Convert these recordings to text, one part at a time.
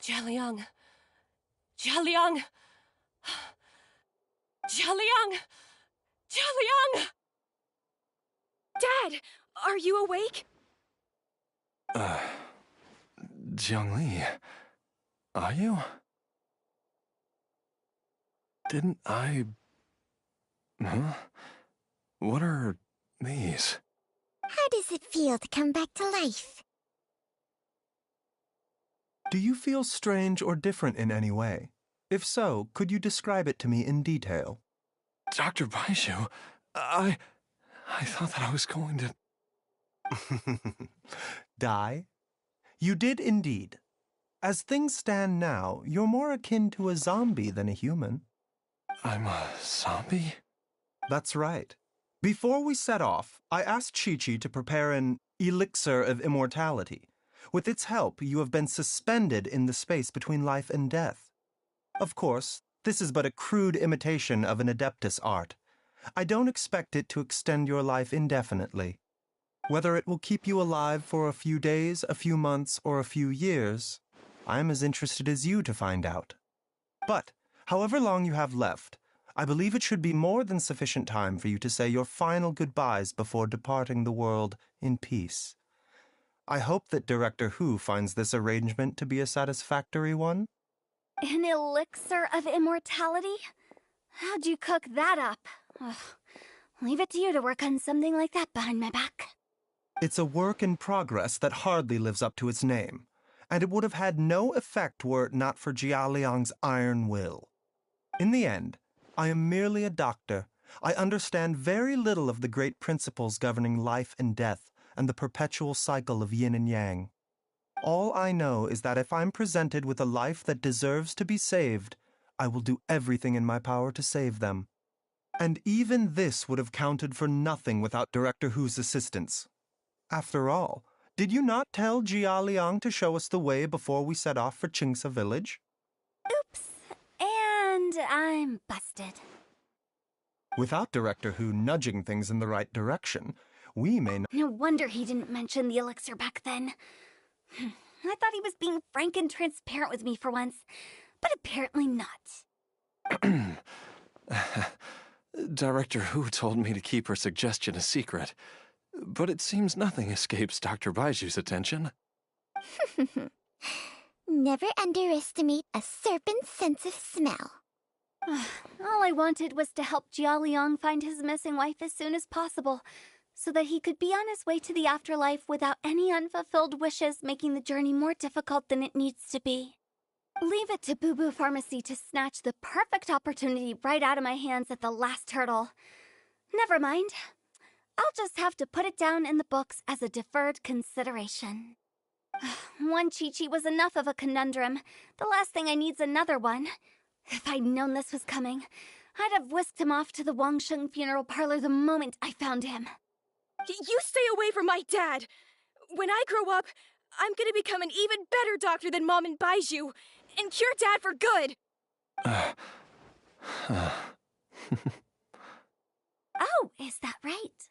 Jialiang. Jialiang. Jialiang. Jialiang. Dad, are you awake? Jiangli, are you? Didn't I... Huh? What are these? How does it feel to come back to life? Do you feel strange or different in any way? If so, could you describe it to me in detail? Dr. Baizhu, I thought that I was going to... Die? You did indeed. As things stand now, you're more akin to a zombie than a human. I'm a zombie? That's right. Before we set off, I asked Chi-Chi to prepare an elixir of immortality. With its help, you have been suspended in the space between life and death. Of course, this is but a crude imitation of an Adeptus art. I don't expect it to extend your life indefinitely. Whether it will keep you alive for a few days, a few months, or a few years, I'm as interested as you to find out. But, however long you have left, I believe it should be more than sufficient time for you to say your final goodbyes before departing the world in peace. I hope that Director Hu finds this arrangement to be a satisfactory one. An elixir of immortality? How'd you cook that up? Ugh. Leave it to you to work on something like that behind my back. It's a work in progress that hardly lives up to its name, and it would have had no effect were it not for Jialiang's iron will. In the end, I am merely a doctor. I understand very little of the great principles governing life and death and the perpetual cycle of yin and yang. All I know is that if I'm presented with a life that deserves to be saved, I will do everything in my power to save them. And even this would have counted for nothing without Director Hu's assistance. After all, did you not tell Jia Liang to show us the way before we set off for Qingce village? Oops. And I'm busted. Without Director Hu nudging things in the right direction, we may not... No wonder he didn't mention the elixir back then. I thought he was being frank and transparent with me for once, but apparently not. Director Hu told me to keep her suggestion a secret, but it seems nothing escapes Dr. Baiju's attention. Never underestimate a serpent's sense of smell. All I wanted was to help Jialiang find his missing wife as soon as possible, so that he could be on his way to the afterlife without any unfulfilled wishes making the journey more difficult than it needs to be. Leave it to Boo Boo Pharmacy to snatch the perfect opportunity right out of my hands at the last hurdle. Never mind. I'll just have to put it down in the books as a deferred consideration. One Chi-Chi was enough of a conundrum. The last thing I need's another one. If I'd known this was coming, I'd have whisked him off to the Wangsheng funeral parlor the moment I found him. You stay away from my dad! When I grow up, I'm gonna become an even better doctor than Mom and Baizhu, and cure Dad for good! Oh, is that right?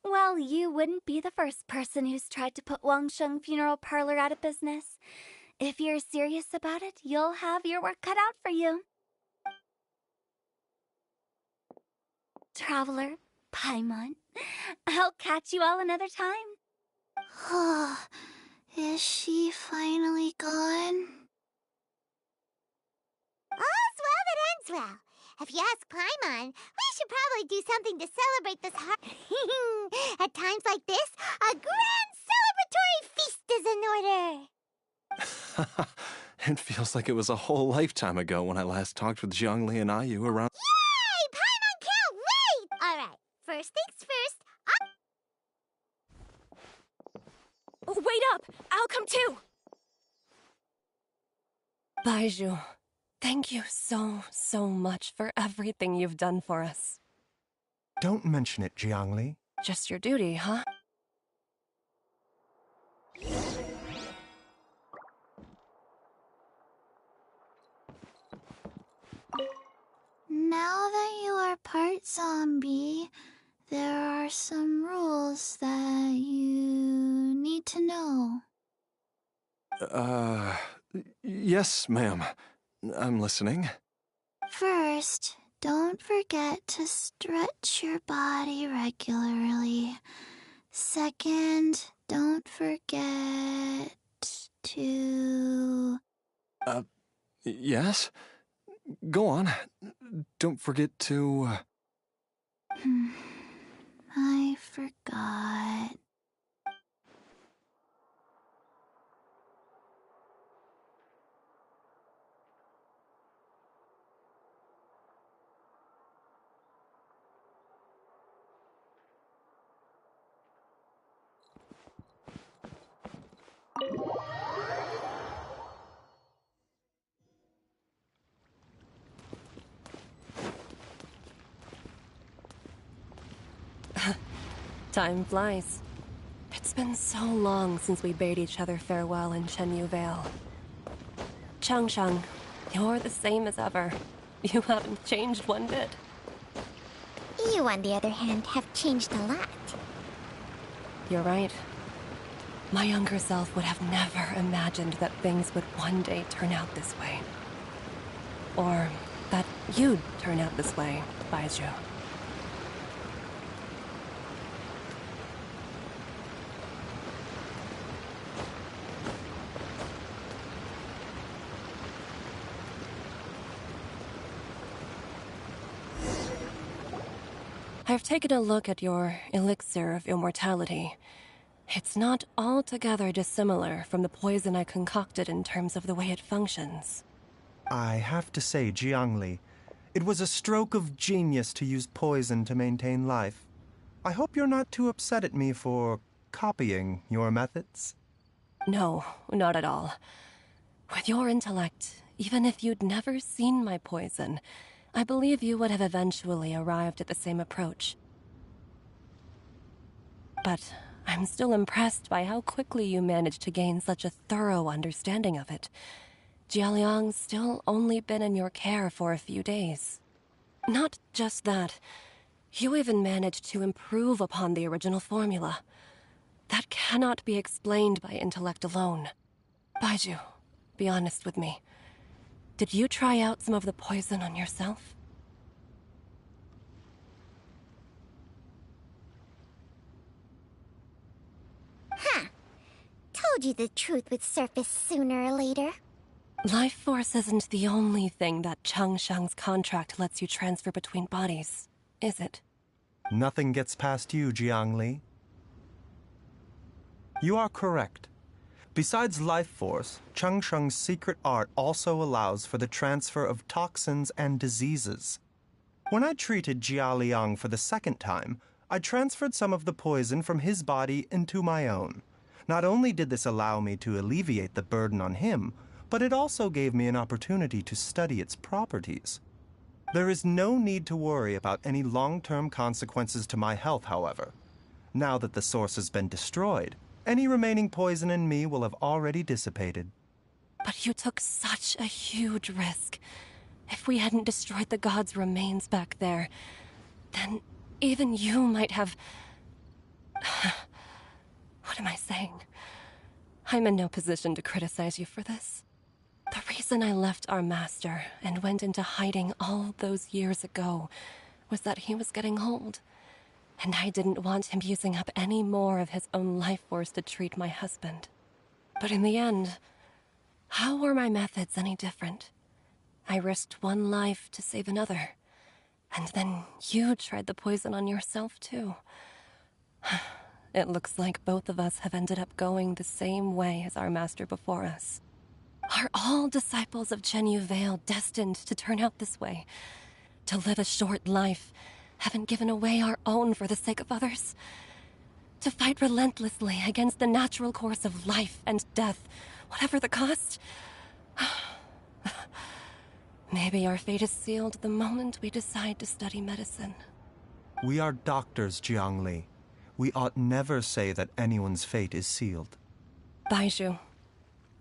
Well, you wouldn't be the first person who's tried to put Wangsheng Funeral Parlor out of business. If you're serious about it, you'll have your work cut out for you. Traveler, Paimon, I'll catch you all another time. Is she finally gone? All's well that ends well. If you ask Paimon, we should probably do something to celebrate this At times like this, a grand celebratory feast is in order. It feels like it was a whole lifetime ago when I last talked with Zhongli and Ayu around... Yay! Paimon can't wait! Alright, first things first, Wait up! I'll come too! Baizhu, thank you so much for everything you've done for us. Don't mention it, Jiangli. Just your duty, huh? Now that you are part zombie, there are some rules that you need to know. Yes, ma'am. I'm listening. First, don't forget to stretch your body regularly. Second, don't forget to... Yes? Go on. Don't forget to... I forgot. Time flies. It's been so long since we bade each other farewell in Chenyu Vale. Changshang, you're the same as ever. You haven't changed one bit. You, on the other hand, have changed a lot. You're right. My younger self would have never imagined that things would one day turn out this way. Or that you'd turn out this way, Baizhu. I've taken a look at your elixir of immortality. It's not altogether dissimilar from the poison I concocted in terms of the way it functions. I have to say, Jiangli, it was a stroke of genius to use poison to maintain life. I hope you're not too upset at me for copying your methods. No, not at all. With your intellect, even if you'd never seen my poison, I believe you would have eventually arrived at the same approach. But I'm still impressed by how quickly you managed to gain such a thorough understanding of it. Jialiang's still only been in your care for a few days. Not just that, you even managed to improve upon the original formula. That cannot be explained by intellect alone. Baizhu, be honest with me. Did you try out some of the poison on yourself? Huh. Told you the truth would surface sooner or later. Life force isn't the only thing that Changshang's contract lets you transfer between bodies, is it? Nothing gets past you, Jiangli. You are correct. Besides life force, Changsheng's secret art also allows for the transfer of toxins and diseases. When I treated Jia Liang for the second time, I transferred some of the poison from his body into my own. Not only did this allow me to alleviate the burden on him, but it also gave me an opportunity to study its properties. There is no need to worry about any long-term consequences to my health, however. Now that the source has been destroyed, any remaining poison in me will have already dissipated. But you took such a huge risk. If we hadn't destroyed the god's remains back there, then even you might have... What am I saying? I'm in no position to criticize you for this. The reason I left our master and went into hiding all those years ago was that he was getting old. And I didn't want him using up any more of his own life force to treat my husband. But in the end, how were my methods any different? I risked one life to save another. And then you tried the poison on yourself, too. It looks like both of us have ended up going the same way as our master before us. Are all disciples of Chenyu Vale destined to turn out this way? To live a short life, having given away our own for the sake of others? To fight relentlessly against the natural course of life and death, whatever the cost? Maybe our fate is sealed the moment we decide to study medicine. We are doctors, Jiangli. We ought never say that anyone's fate is sealed. Baizhu,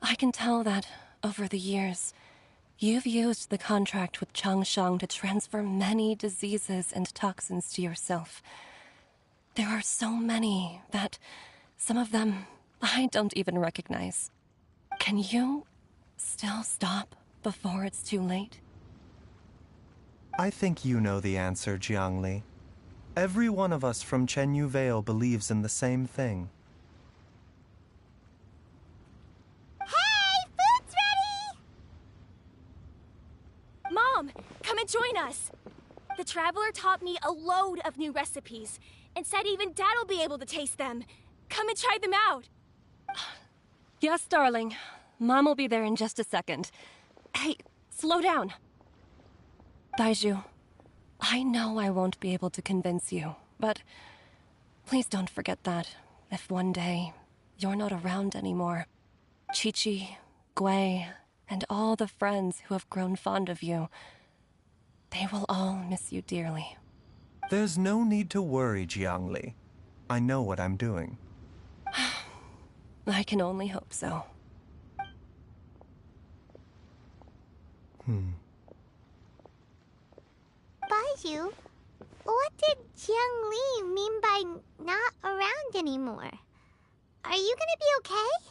I can tell that, over the years, you've used the contract with Changshang to transfer many diseases and toxins to yourself. There are so many that, some of them, I don't even recognize. Can you still stop before it's too late? I think you know the answer, Jiangli. Every one of us from Chenyu Vale believes in the same thing. Hey, food's ready! Mom, come and join us. The Traveler taught me a load of new recipes and said even Dad'll be able to taste them. Come and try them out. Yes, darling. Mom will be there in just a second. Hey, slow down. Baizhu, I know I won't be able to convince you, but please don't forget that if one day you're not around anymore, Chi-Chi, Gui, and all the friends who have grown fond of you, they will all miss you dearly. There's no need to worry, Jiangli. I know what I'm doing. I can only hope so. Baizhu, what did Jiang Li mean by not around anymore? Are you gonna be okay?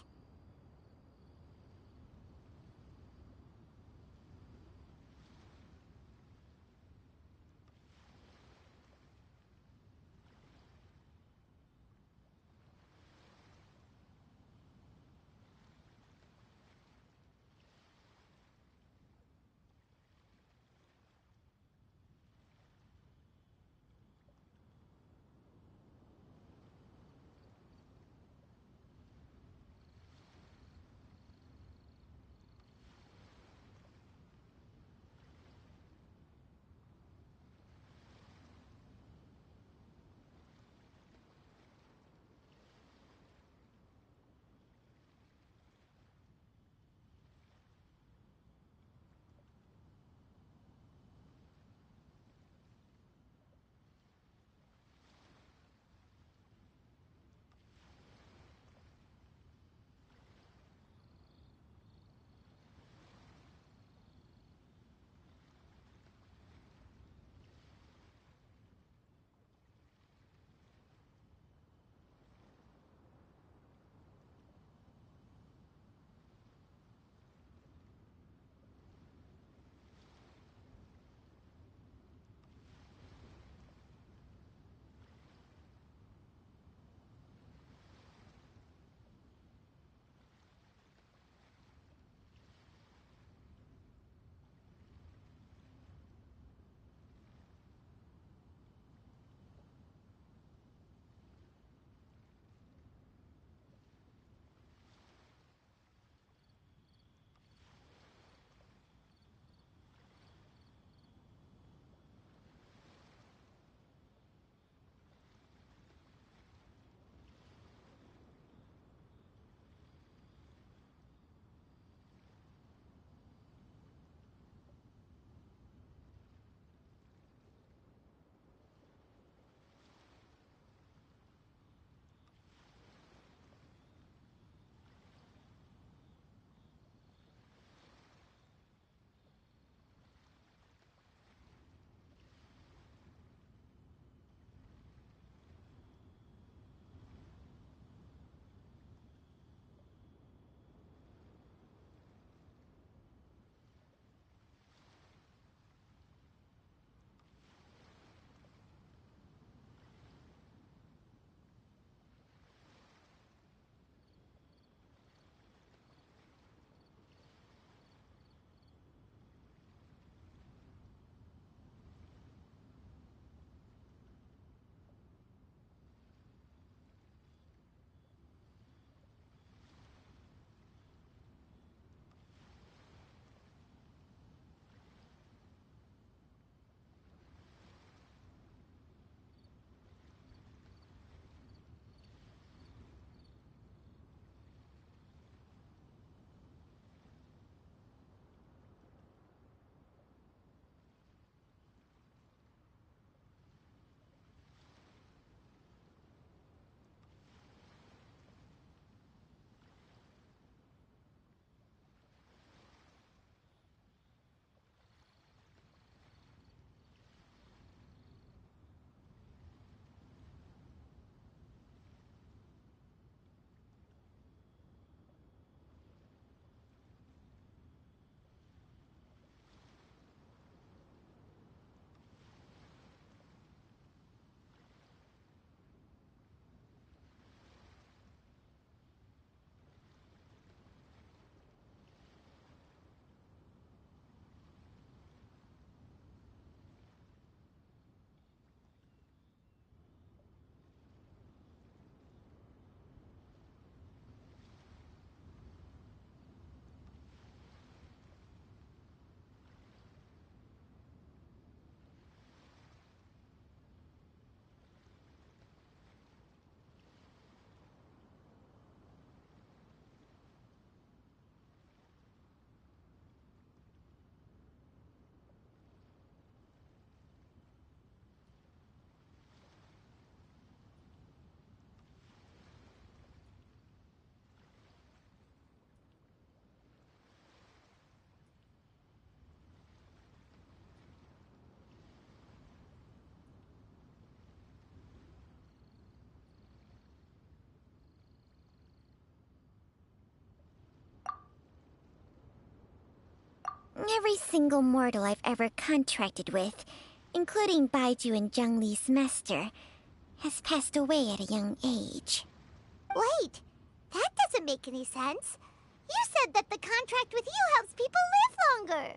Every single mortal I've ever contracted with, including Baiju and Zhongli's master, has passed away at a young age. Wait, that doesn't make any sense. You said that the contract with you helps people live longer.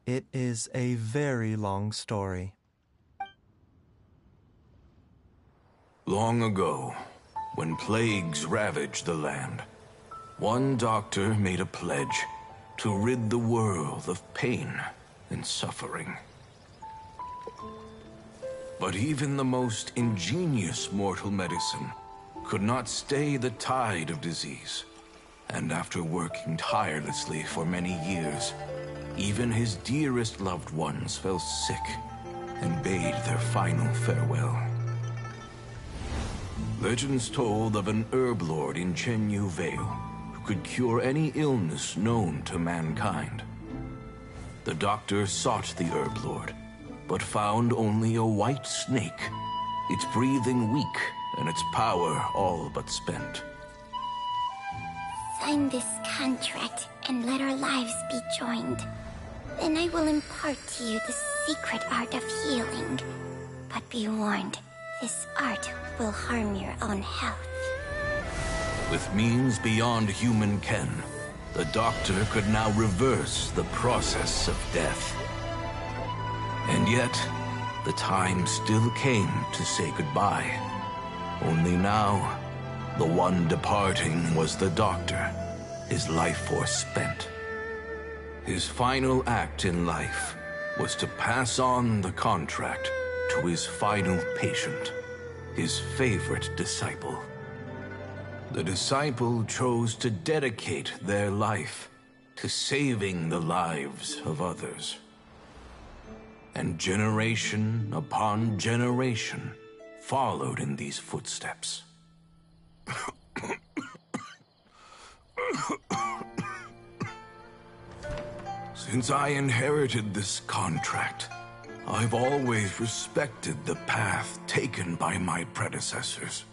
It is a very long story. Long ago, when plagues ravaged the land, one doctor made a pledge to rid the world of pain and suffering. But even the most ingenious mortal medicine could not stay the tide of disease. And after working tirelessly for many years, even his dearest loved ones fell sick and bade their final farewell. Legends told of an herb lord in Chenyu Vale who could cure any illness known to mankind. The doctor sought the herb lord, but found only a white snake, its breathing weak and its power all but spent. Sign this contract and let our lives be joined. Then I will impart to you the secret art of healing. But be warned, this art will harm your own health. With means beyond human ken, the doctor could now reverse the process of death. And yet, the time still came to say goodbye. Only now, the one departing was the doctor, his life force spent. His final act in life was to pass on the contract to his final patient, his favorite disciple. The disciple chose to dedicate their life to saving the lives of others. And generation upon generation followed in these footsteps. Since I inherited this contract, I've always respected the path taken by my predecessors,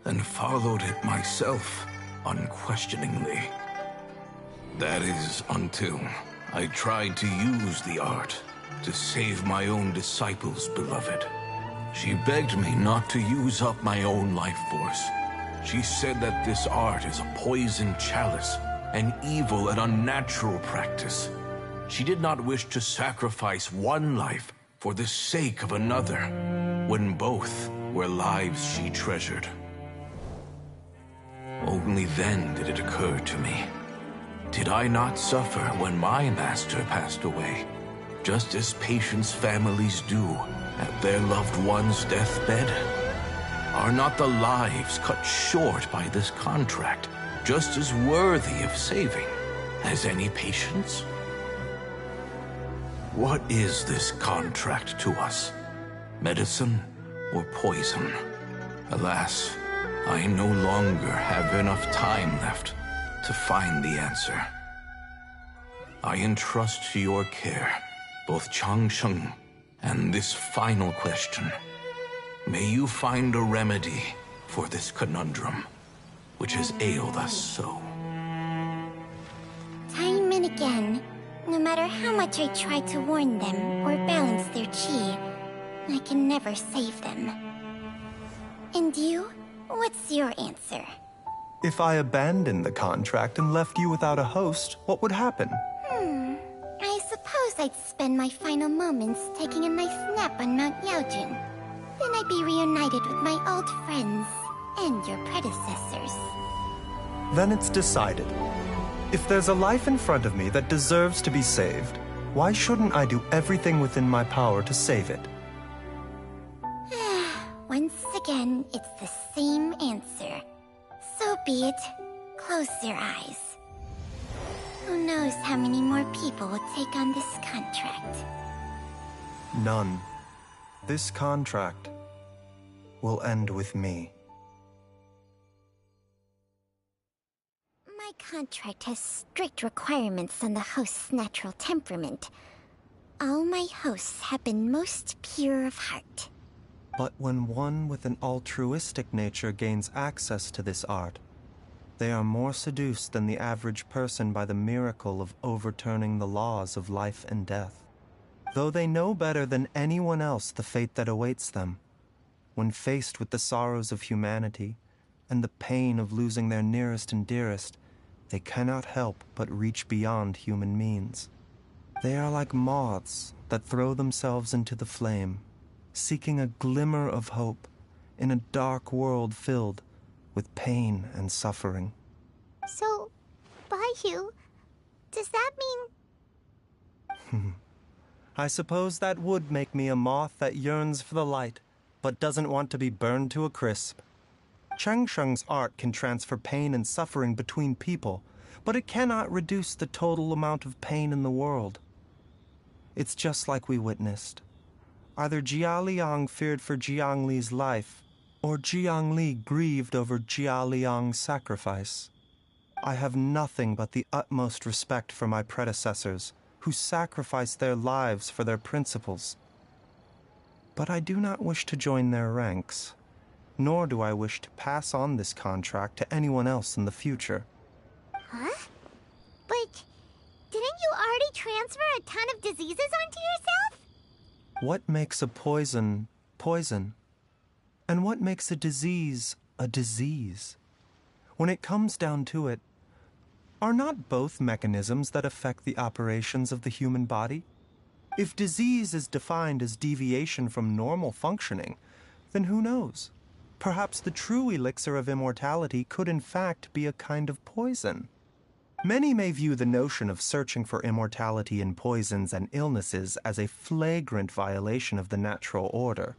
and followed it myself unquestioningly. That is until I tried to use the art to save my own disciple's beloved. She begged me not to use up my own life force. She said that this art is a poison chalice, an evil and unnatural practice. She did not wish to sacrifice one life for the sake of another, when both were lives she treasured. Only then did it occur to me. Did I not suffer when my master passed away, just as patients' families do at their loved one's deathbed? Are not the lives cut short by this contract just as worthy of saving as any patient's? What is this contract to us? Medicine or poison? Alas, I no longer have enough time left to find the answer. I entrust to your care both Changsheng and this final question. May you find a remedy for this conundrum, which has ailed us so. Time and again, no matter how much I try to warn them or balance their chi, I can never save them. And you? What's your answer? If I abandoned the contract and left you without a host, what would happen? I suppose I'd spend my final moments taking a nice nap on Mount Yaojun. Then I'd be reunited with my old friends and your predecessors. Then it's decided. If there's a life in front of me that deserves to be saved, why shouldn't I do everything within my power to save it? Once again, it's the same answer. So be it. Close your eyes. Who knows how many more people will take on this contract? None. This contract will end with me. My contract has strict requirements on the host's natural temperament. All my hosts have been most pure of heart. But when one with an altruistic nature gains access to this art, They are more seduced than the average person by the miracle of overturning the laws of life and death. Though they know better than anyone else the fate that awaits them, when faced with the sorrows of humanity and the pain of losing their nearest and dearest, they cannot help but reach beyond human means. They are like moths that throw themselves into the flame, seeking a glimmer of hope in a dark world filled with pain and suffering. So, Baiju, does that mean... I suppose that would make me a moth that yearns for the light, but doesn't want to be burned to a crisp. Chang Sheng's art can transfer pain and suffering between people, but it cannot reduce the total amount of pain in the world. It's just like we witnessed. Either Jia Liang feared for Jiang Li's life, or Jiang Li grieved over Jia Liang's sacrifice. I have nothing but the utmost respect for my predecessors, who sacrificed their lives for their principles. But I do not wish to join their ranks, nor do I wish to pass on this contract to anyone else in the future. Huh? But didn't you already transfer a ton of diseases onto yourself? What makes a poison poison? And what makes a disease a disease? When it comes down to it, are not both mechanisms that affect the operations of the human body? If disease is defined as deviation from normal functioning, then who knows? Perhaps the true elixir of immortality could in fact be a kind of poison. Many may view the notion of searching for immortality in poisons and illnesses as a flagrant violation of the natural order.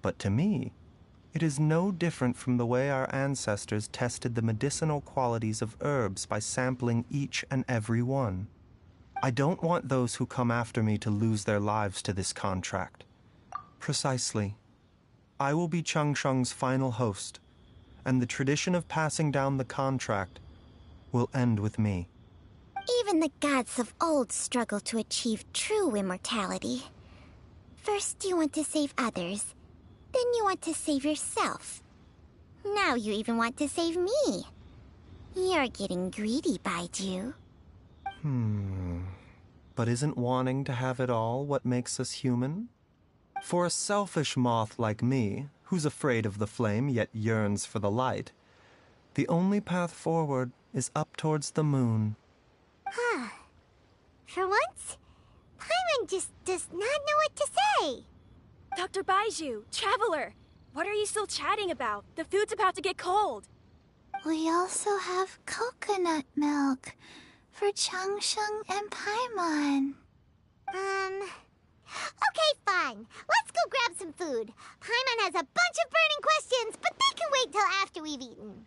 But to me, it is no different from the way our ancestors tested the medicinal qualities of herbs by sampling each and every one. I don't want those who come after me to lose their lives to this contract. Precisely. I will be Chang Sheng's final host, and the tradition of passing down the contract will end with me. Even the gods of old struggle to achieve true immortality. First you want to save others, then you want to save yourself. Now you even want to save me. You're getting greedy, Baiju. But isn't wanting to have it all what makes us human? For a selfish moth like me, who's afraid of the flame yet yearns for the light, the only path forward is up towards the moon. For once, Paimon just does not know what to say. Dr. Baiju, Traveler, what are you still chatting about? The food's about to get cold. We also have coconut milk for Chang Sheng and Paimon. Okay, fine. Let's go grab some food. Paimon has a bunch of burning questions, but they can wait till after we've eaten.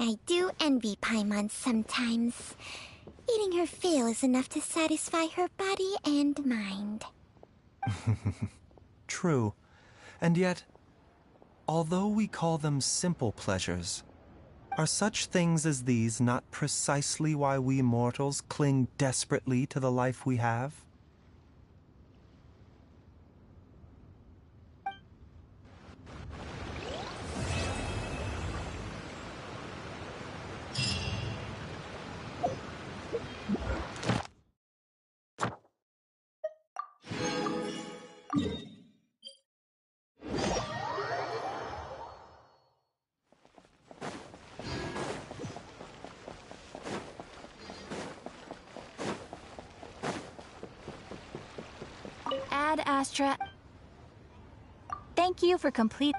I do envy Paimon sometimes. Eating her fill is enough to satisfy her body and mind. True. And yet, although we call them simple pleasures, are such things as these not precisely why we mortals cling desperately to the life we have? Ad Astra. Thank you for complete.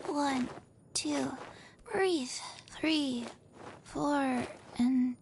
One, two, breathe. 3, 4, and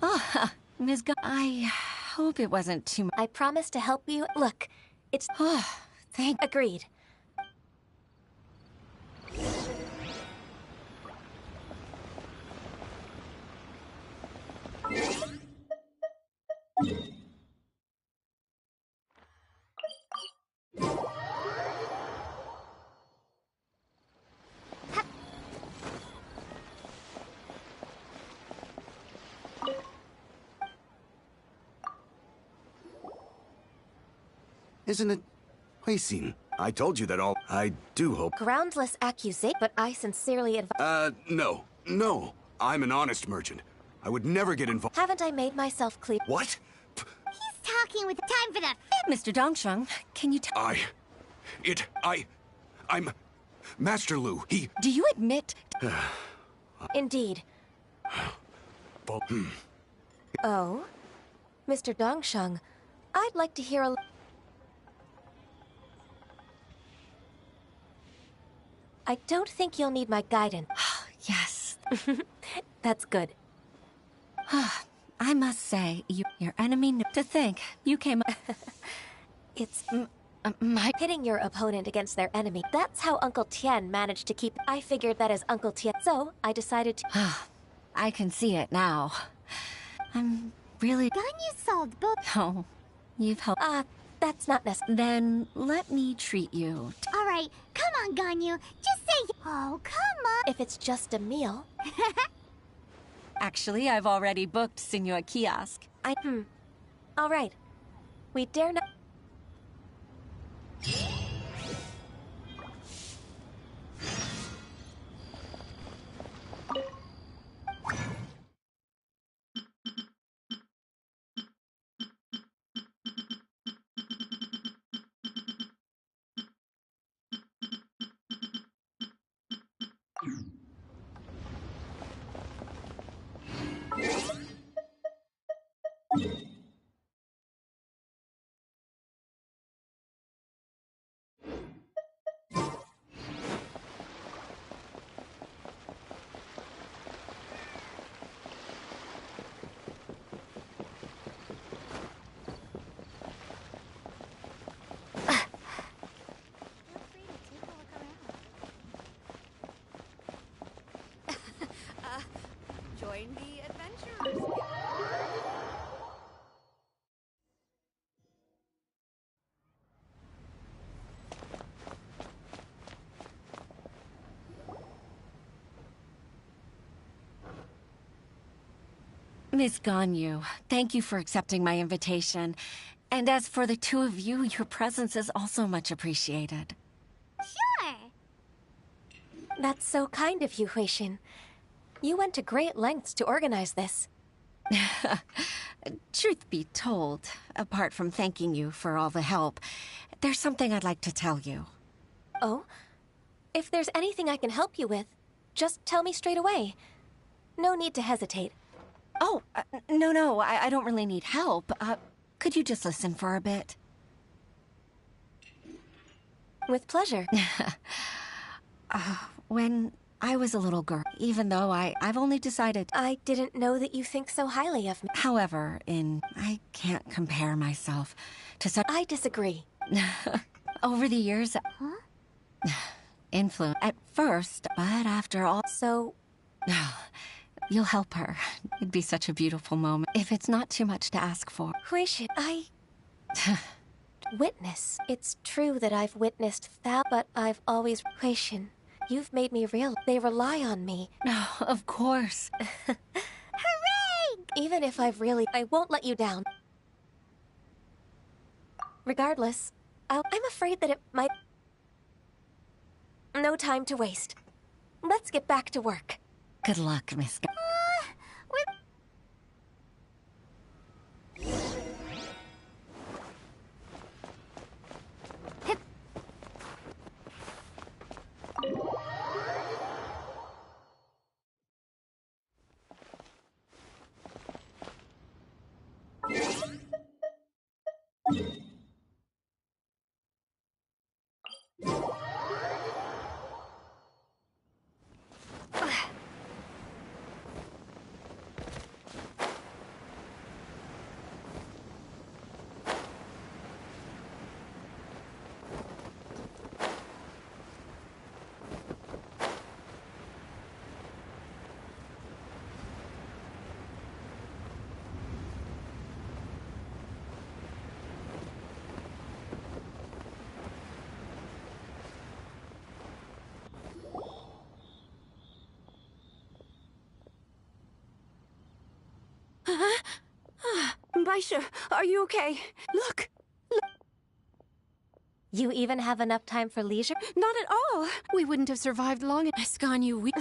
Oh, Ms. I hope it wasn't too much. I promise to help you. Look, it's... Oh, thank... Agreed. Isn't it? Huixin, I told you that all... I do hope... Groundless accusation, but I sincerely advise... No. No. I'm an honest merchant. I would never get involved... Haven't I made myself clear? What? He's talking with time for the... Mr. Dongsheng, can you tell... I'm... Master Lu, he... Do you admit... Indeed. Oh? Mr. Dongsheng, I'd like to hear a... I don't think you'll need my guidance. Yes. That's good. I must say, your enemy... To think, you came... It's... my... Pitting your opponent against their enemy. That's how Uncle Tian managed to keep... I figured that as Uncle Tian. So, I decided to... I can see it now. I'm really... Ganyu solved both... Oh, you've helped... That's not necessary. Then, let me treat you. Alright, come on, Ganyu. Just say... Oh, come on. If it's just a meal... Actually, I've already booked Senor Kiosk. Alright. We dare not... Join the adventurers. Miss Ganyu, thank you for accepting my invitation. And as for the two of you, your presence is also much appreciated. Sure. That's so kind of you, Huixin. You went to great lengths to organize this. Truth be told, apart from thanking you for all the help, there's something I'd like to tell you. Oh? If there's anything I can help you with, just tell me straight away. No need to hesitate. Oh, no, I don't really need help. Could you just listen for a bit? With pleasure. When I was a little girl, even though I've only decided... I didn't know that you think so highly of me. However, I can't compare myself to such... I disagree. Over the years... Influence at first, but after all... So... You'll help her. It'd be such a beautiful moment, if it's not too much to ask for. Huixin, witness. It's true that I've witnessed but I've always... Huixin, you've made me real. They rely on me. No, of course. Hooray! Even if I won't let you down. Regardless, I'm afraid that it might... No time to waste. Let's get back to work. Good luck, Miss... Aisha, are you okay? Look! You even have enough time for leisure? Not at all! We wouldn't have survived long. Askanyu,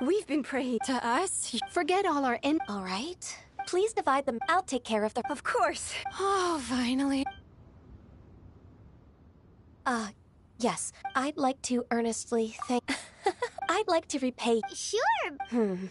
We've been praying. to us. Forget all our All right. Please divide them. I'll take care of the... Of course! Oh, finally. Yes. I'd like to earnestly thank... I'd like to repay... Sure.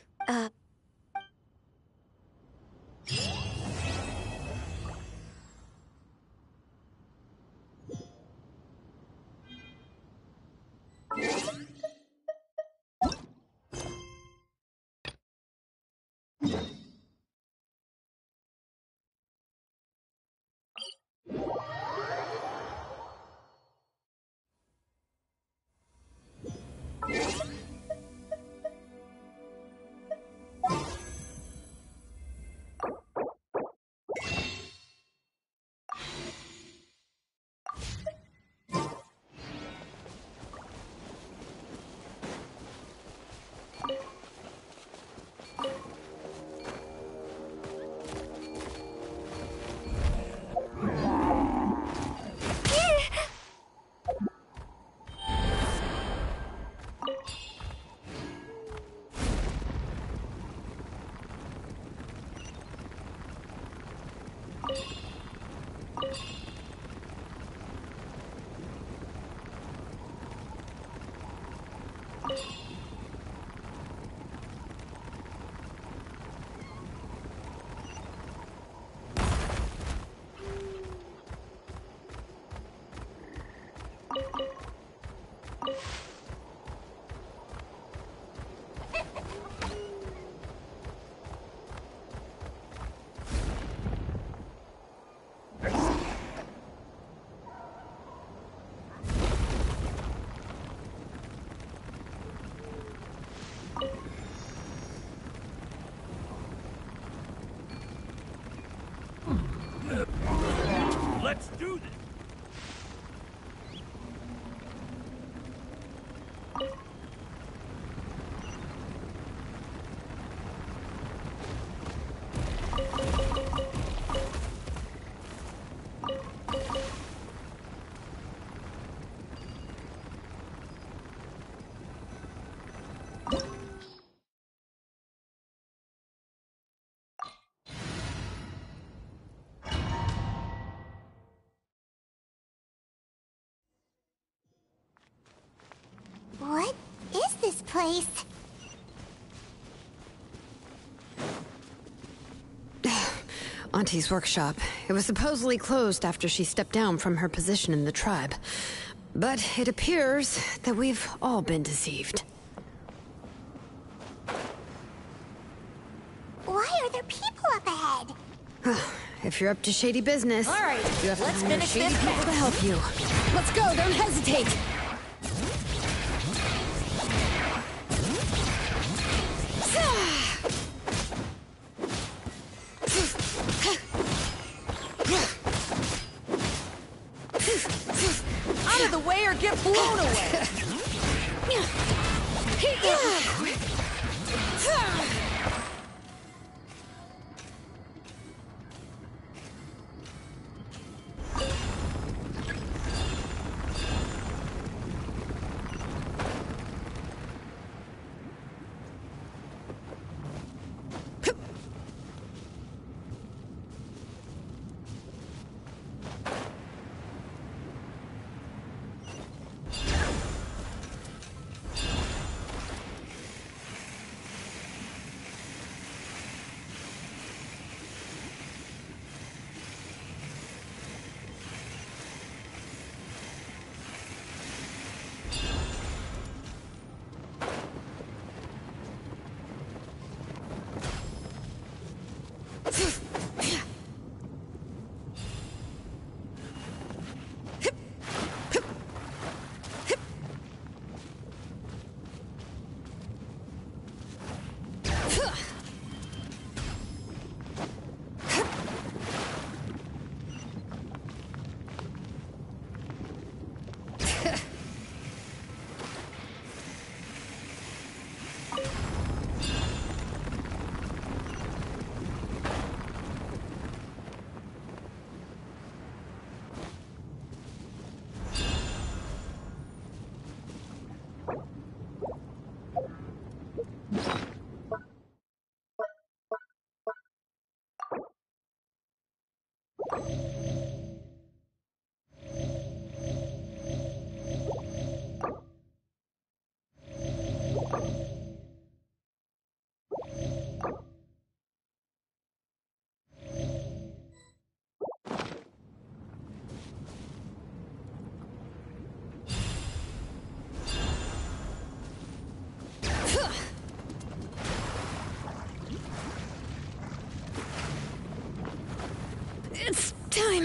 Let's do this! What is this place? Auntie's workshop. It was supposedly closed after she stepped down from her position in the tribe. But it appears that we've all been deceived. Why are there people up ahead? If you're up to shady business, All right, you have to let's hire finish shady this people to help you. Let's go, don't hesitate! Out of the way or get blown away!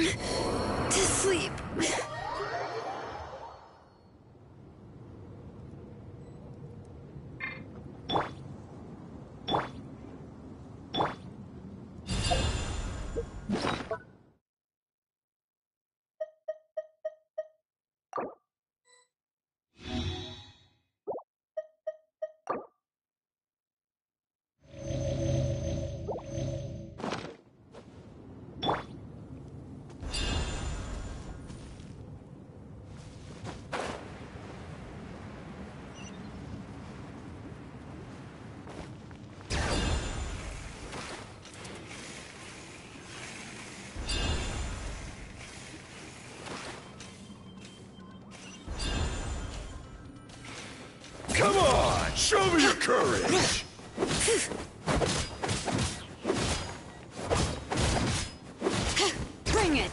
to sleep. Come on, show me your courage! Bring it!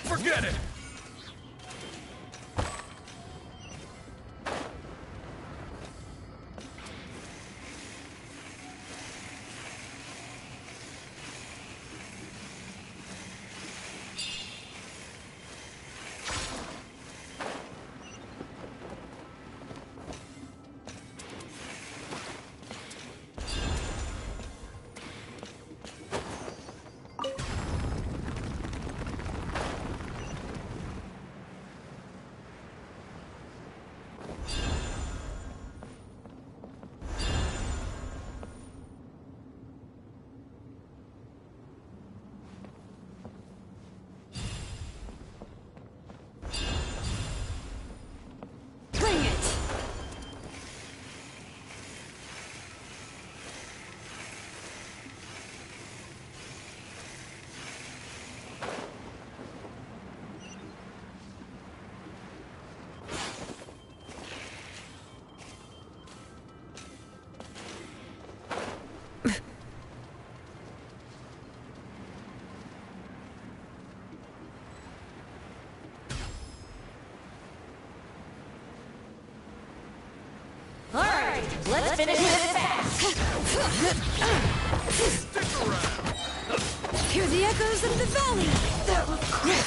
Forget it! Let's finish this fast! Stick around! Hear the echoes of the valley! That was quick!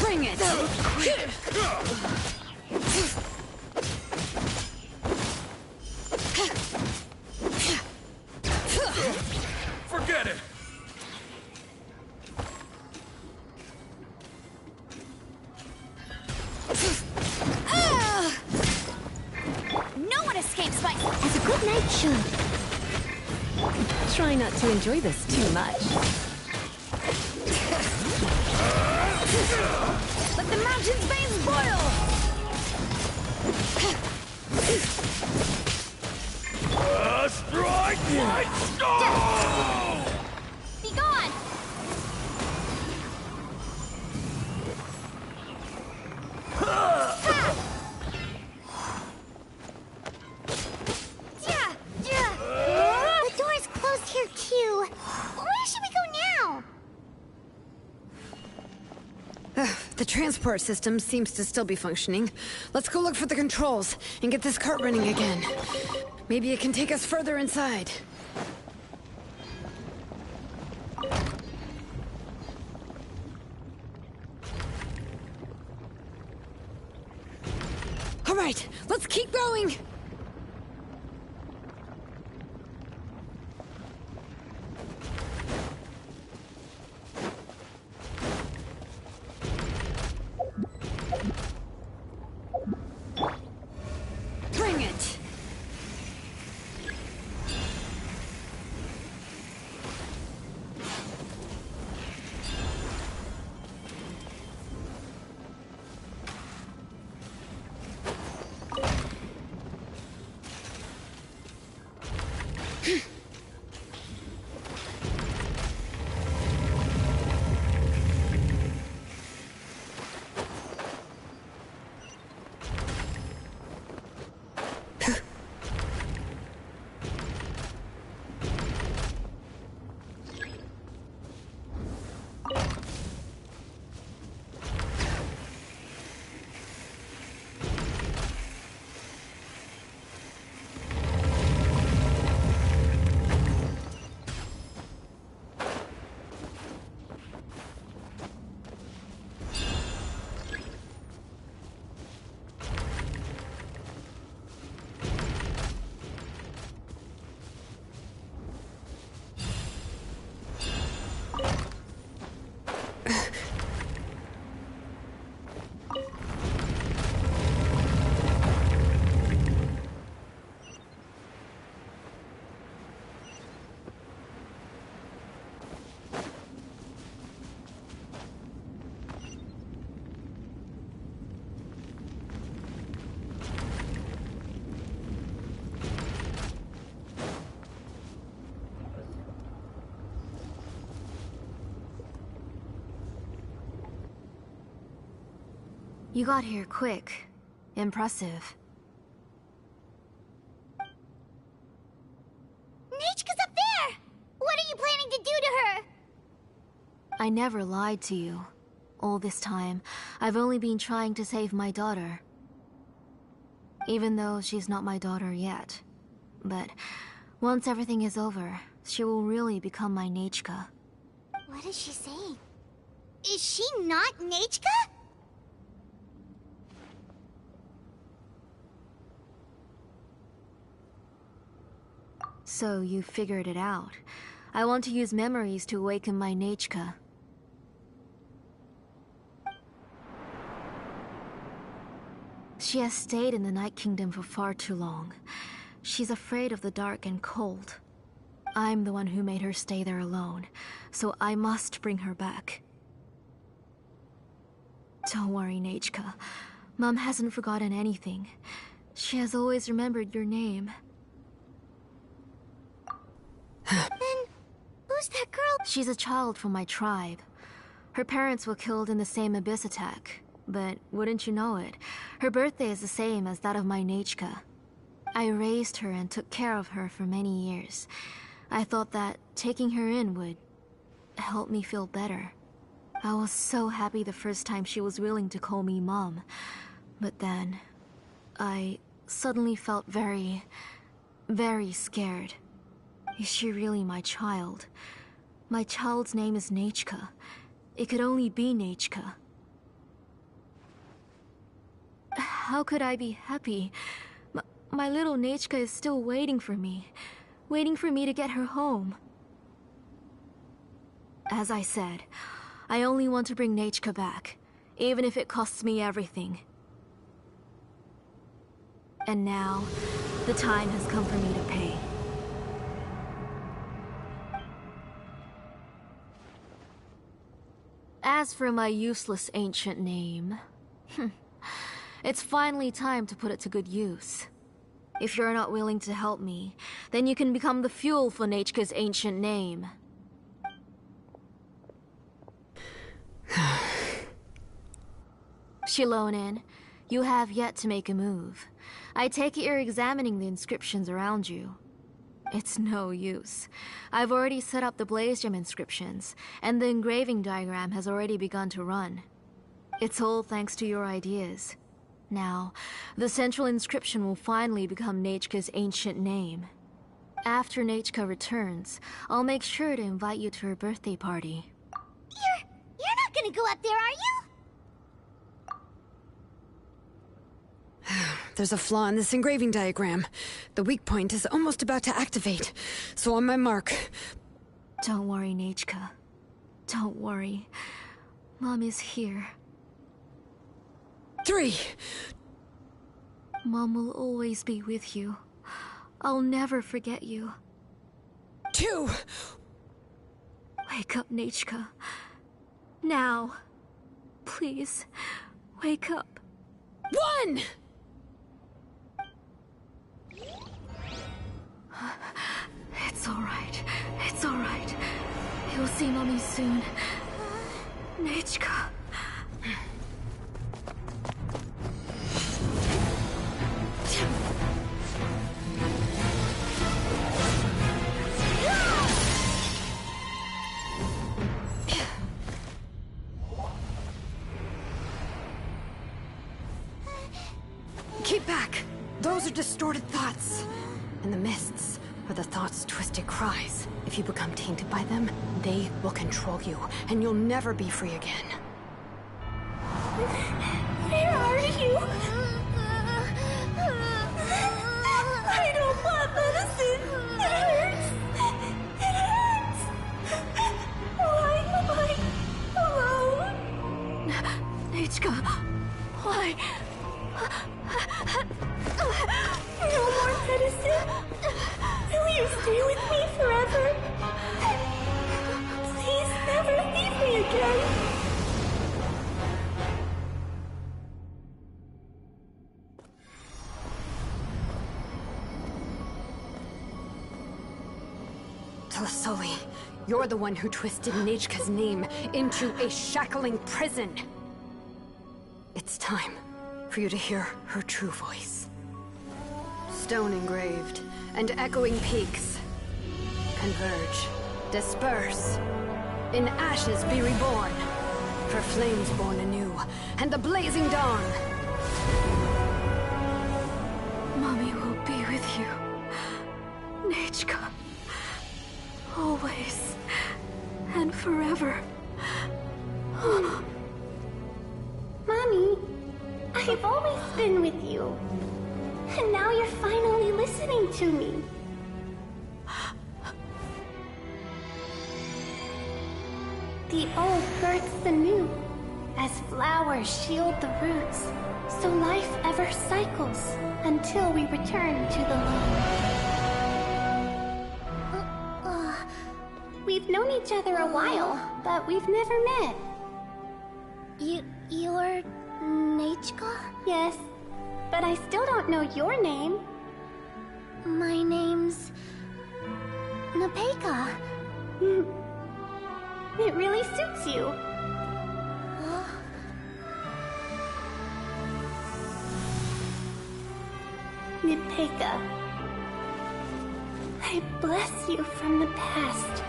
Bring it! That was quick! Forget it! No one escapes my... As a good knight should. Try not to enjoy this too much. Let the mountain's veins boil! Strike right stone! Be gone! The door's closed here too. Where should we go now? The transport system seems to still be functioning. Let's go look for the controls and get this cart running again. Maybe it can take us further inside. All right, let's keep going! Bring it! You got here quick. Impressive. Nichka's up there! What are you planning to do to her? I never lied to you. All this time, I've only been trying to save my daughter. Even though she's not my daughter yet. But once everything is over, she will really become my Nichka. What is she saying? Is she not Nichka? So you figured it out. I want to use memories to awaken my Nichka. She has stayed in the Night Kingdom for far too long. She's afraid of the dark and cold. I'm the one who made her stay there alone, so I must bring her back. Don't worry, Nichka. Mom hasn't forgotten anything. She has always remembered your name. Then, who's that girl? She's a child from my tribe. Her parents were killed in the same abyss attack. But wouldn't you know it, her birthday is the same as that of my Nichka. I raised her and took care of her for many years. I thought that taking her in would help me feel better. I was so happy the first time she was willing to call me Mom. But then, I suddenly felt very, very scared. Is she really my child? My child's name is Nichka. It could only be Nichka. How could I be happy? My little Nichka is still waiting for me to get her home. As I said, I only want to bring Nichka back, even if it costs me everything. And now, the time has come for me to pay. As for my useless ancient name, it's finally time to put it to good use. If you're not willing to help me, then you can become the fuel for Nichka's ancient name. Shilonin, you have yet to make a move. I take it you're examining the inscriptions around you. It's no use. I've already set up the Blaze Gem inscriptions, and the engraving diagram has already begun to run. It's all thanks to your ideas. Now, the central inscription will finally become Nichka's ancient name. After Nichka returns, I'll make sure to invite you to her birthday party. You're not gonna go up there, are you? There's a flaw in this engraving diagram. The weak point is almost about to activate. So on my mark. Don't worry, Nichka. Don't worry. Mom is here. 3. Mom will always be with you. I'll never forget you. 2. Wake up, Nichka. Now. Please, wake up. 1! It's alright. It's alright. You'll see Mommy soon. Nichka. Keep back! Those are distorted thoughts. And the mists are the thoughts' twisted cries. If you become tainted by them, they will control you, and you'll never be free again. Where are you? I don't want medicine. It hurts. It hurts. Why am I alone? Nichka, why? No more medicine. Will you stay with me forever? Please never leave me again. Tlasoli, you're the one who twisted Nichka's name into a shackling prison. It's time for you to hear her true voice. Stone engraved and echoing peaks converge, disperse, in ashes be reborn, for flames born anew, and the blazing dawn. Mommy will be with you, Nichka. Always and forever. Mommy, I've always been with you. And now you're finally listening to me. The old births the new, as flowers shield the roots, so life ever cycles until we return to the loam. We've known each other a while, but we've never met. You're Nichka? Yes, but I still don't know your name. My name's Nepeka. It really suits you. Nepeka, I bless you from the past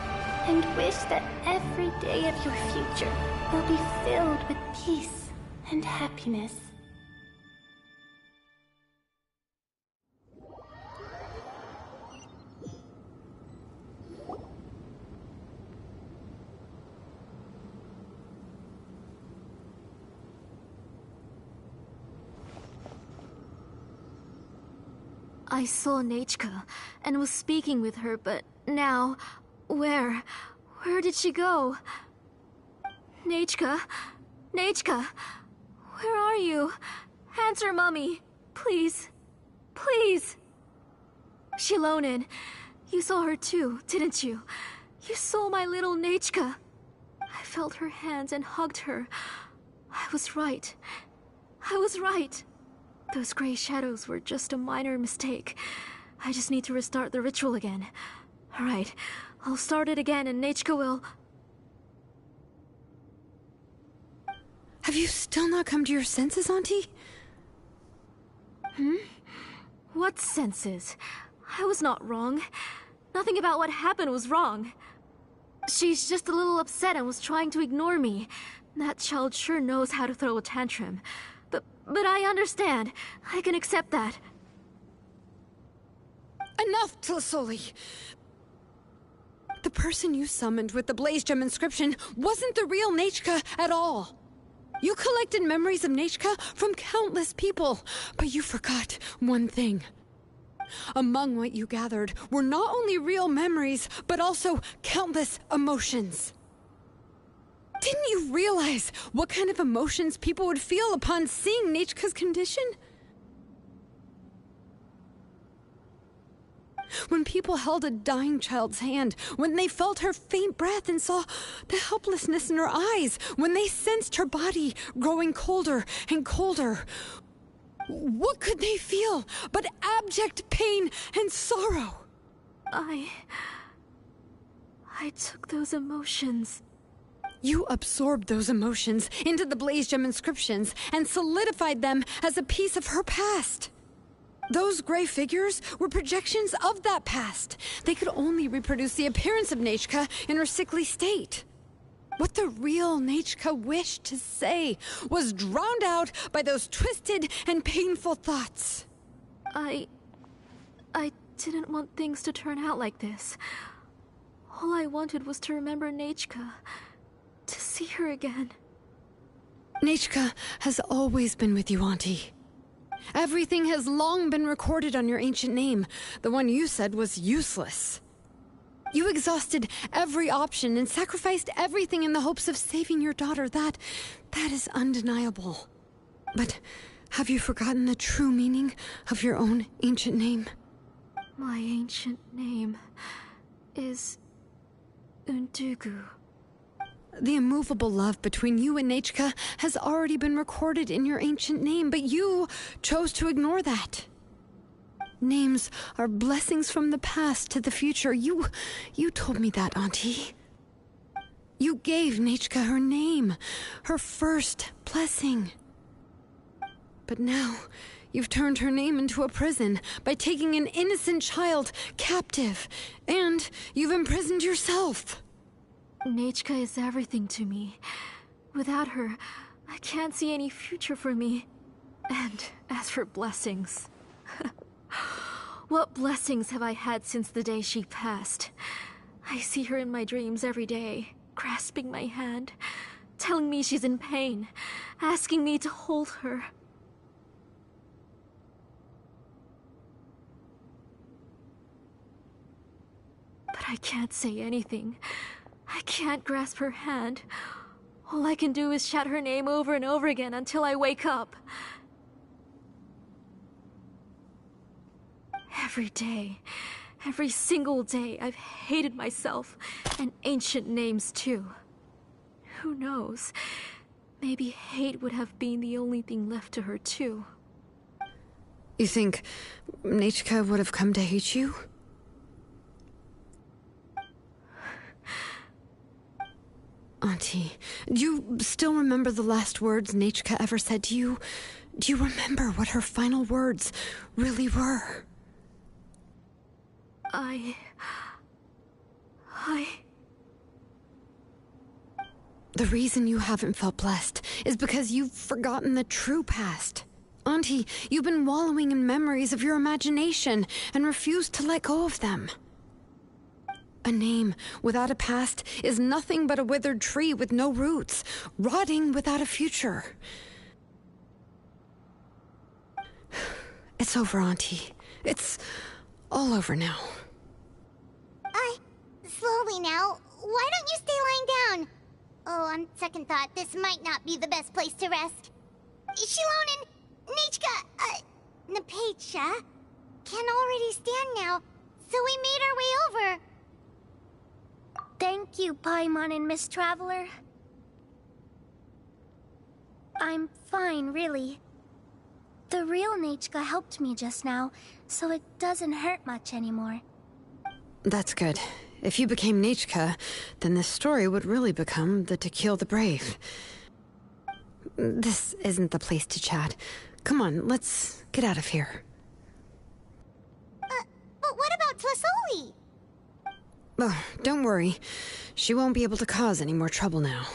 and wish that every day of your future will be filled with peace and happiness. I saw Nichka and was speaking with her, but now, where did she go? Nichka? Nichka? Where are you? Answer, Mommy. Please. Please. Shilonen, you saw her too, didn't you? You saw my little Nichka. I felt her hands and hugged her. I was right. I was right. Those gray shadows were just a minor mistake. I just need to restart the ritual again. Alright, I'll start it again and Nichka will... Have you still not come to your senses, Auntie? What senses? I was not wrong. Nothing about what happened was wrong. She's just a little upset and was trying to ignore me. That child sure knows how to throw a tantrum. But I understand. I can accept that. Enough, Tlasoli! The person you summoned with the Blaze Gem inscription wasn't the real Nichka at all. You collected memories of Nichka from countless people, but you forgot one thing. Among what you gathered were not only real memories, but also countless emotions. Didn't you realize what kind of emotions people would feel upon seeing Nichka's condition? When people held a dying child's hand, when they felt her faint breath and saw the helplessness in her eyes, when they sensed her body growing colder and colder, what could they feel but abject pain and sorrow? I took those emotions. You absorbed those emotions into the Blaze Gem inscriptions and solidified them as a piece of her past. Those gray figures were projections of that past. They could only reproduce the appearance of Nichka in her sickly state. What the real Nichka wished to say was drowned out by those twisted and painful thoughts. I didn't want things to turn out like this. All I wanted was to remember Nichka. To see her again. Nichka has always been with you, Auntie. Everything has long been recorded on your ancient name, the one you said was useless. You exhausted every option and sacrificed everything in the hopes of saving your daughter. That is undeniable. But have you forgotten the true meaning of your own ancient name? My ancient name is Undugu. The immovable love between you and Nechka has already been recorded in your ancient name, but you chose to ignore that. Names are blessings from the past to the future. You told me that, Auntie. You gave Nechka her name, her first blessing. But now, you've turned her name into a prison by taking an innocent child captive, and you've imprisoned yourself. Nechka is everything to me. Without her, I can't see any future for me. And as for blessings... What blessings have I had since the day she passed? I see her in my dreams every day, grasping my hand, telling me she's in pain, asking me to hold her. But I can't say anything. I can't grasp her hand. All I can do is shout her name over and over again until I wake up. Every day, every single day, I've hated myself, and ancient names too. Who knows? Maybe hate would have been the only thing left to her too. You think Nechka would have come to hate you? Auntie, do you still remember the last words Nechka ever said to you? Do you remember what her final words really were? The reason you haven't felt blessed is because you've forgotten the true past. Auntie, you've been wallowing in memories of your imagination and refused to let go of them. A name without a past is nothing but a withered tree with no roots, rotting without a future. It's over, Auntie. It's all over now. Slowly now. Why don't you stay lying down? Oh, on second thought, this might not be the best place to rest. Shilonen, Nechka, Napacha can already stand now, so we made our way over. Thank you, Paimon and Miss Traveler. I'm fine, really. The real Nechka helped me just now, so it doesn't hurt much anymore. That's good. If you became Nechka, then this story would really become the To Kill the Brave. This isn't the place to chat. Come on, let's get out of here. But what about Tlasoli? Oh, don't worry. She won't be able to cause any more trouble now.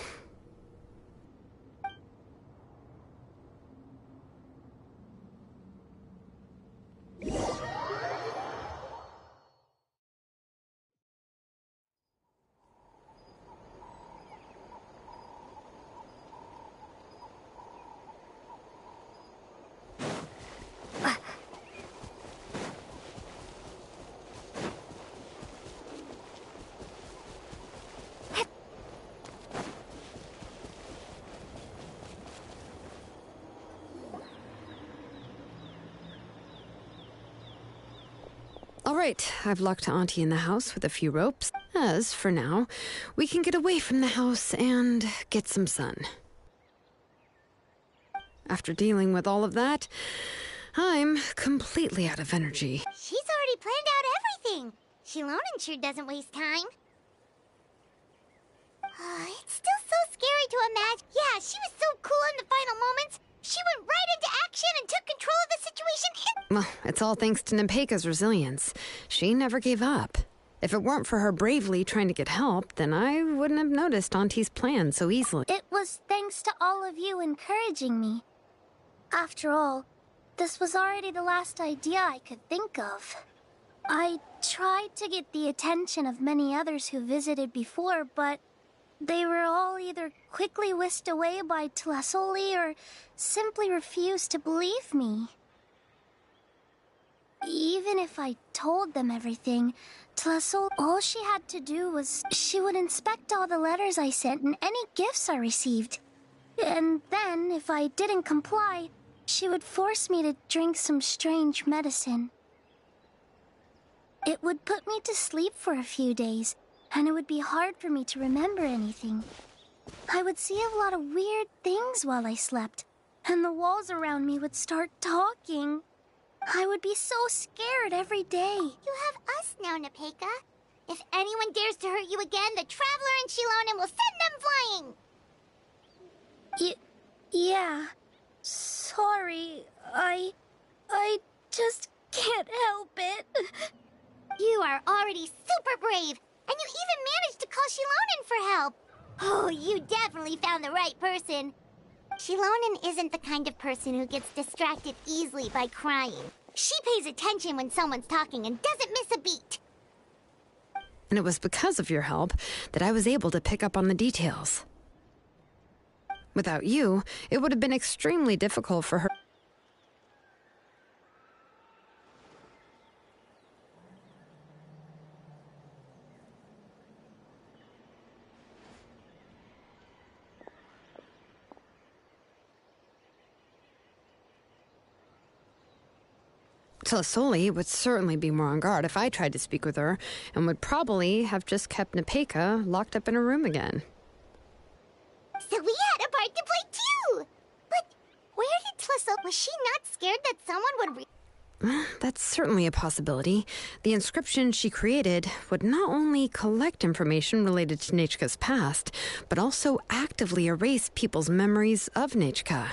All right, I've locked Auntie in the house with a few ropes. As, for now, we can get away from the house and get some sun. After dealing with all of that, I'm completely out of energy. She's already planned out everything. Shilonen sure doesn't waste time. It's still so scary to imagine. Yeah, she was so cool in the final moments. She went right into action and took control of the situation. Well, it's all thanks to Nepeka's resilience. She never gave up. If it weren't for her bravely trying to get help, then I wouldn't have noticed Auntie's plan so easily. It was thanks to all of you encouraging me. After all, this was already the last idea I could think of. I tried to get the attention of many others who visited before, but they were all either quickly whisked away by Tlasoli or simply refused to believe me. Even if I told them everything, Tlisol, all she had to do was she would inspect all the letters I sent and any gifts I received. And then, if I didn't comply, she would force me to drink some strange medicine. It would put me to sleep for a few days, and it would be hard for me to remember anything. I would see a lot of weird things while I slept, and the walls around me would start talking. I would be so scared every day. You have us now, Nepeka. If anyone dares to hurt you again, the Traveler and Shilonen will send them flying! Yeah. Sorry, I just can't help it. You are already super brave, and you even managed to call Shilonen for help. Oh, you definitely found the right person. Shilonen isn't the kind of person who gets distracted easily by crying. She pays attention when someone's talking and doesn't miss a beat. And it was because of your help that I was able to pick up on the details. Without you, it would have been extremely difficult for her. Tlisoli would certainly be more on guard if I tried to speak with her, and would probably have just kept Nepeka locked up in her room again. So we had a part to play too! But where did Tlisol... Was she not scared that someone would That's certainly a possibility. The inscription she created would not only collect information related to Nechka's past, but also actively erase people's memories of Nechka.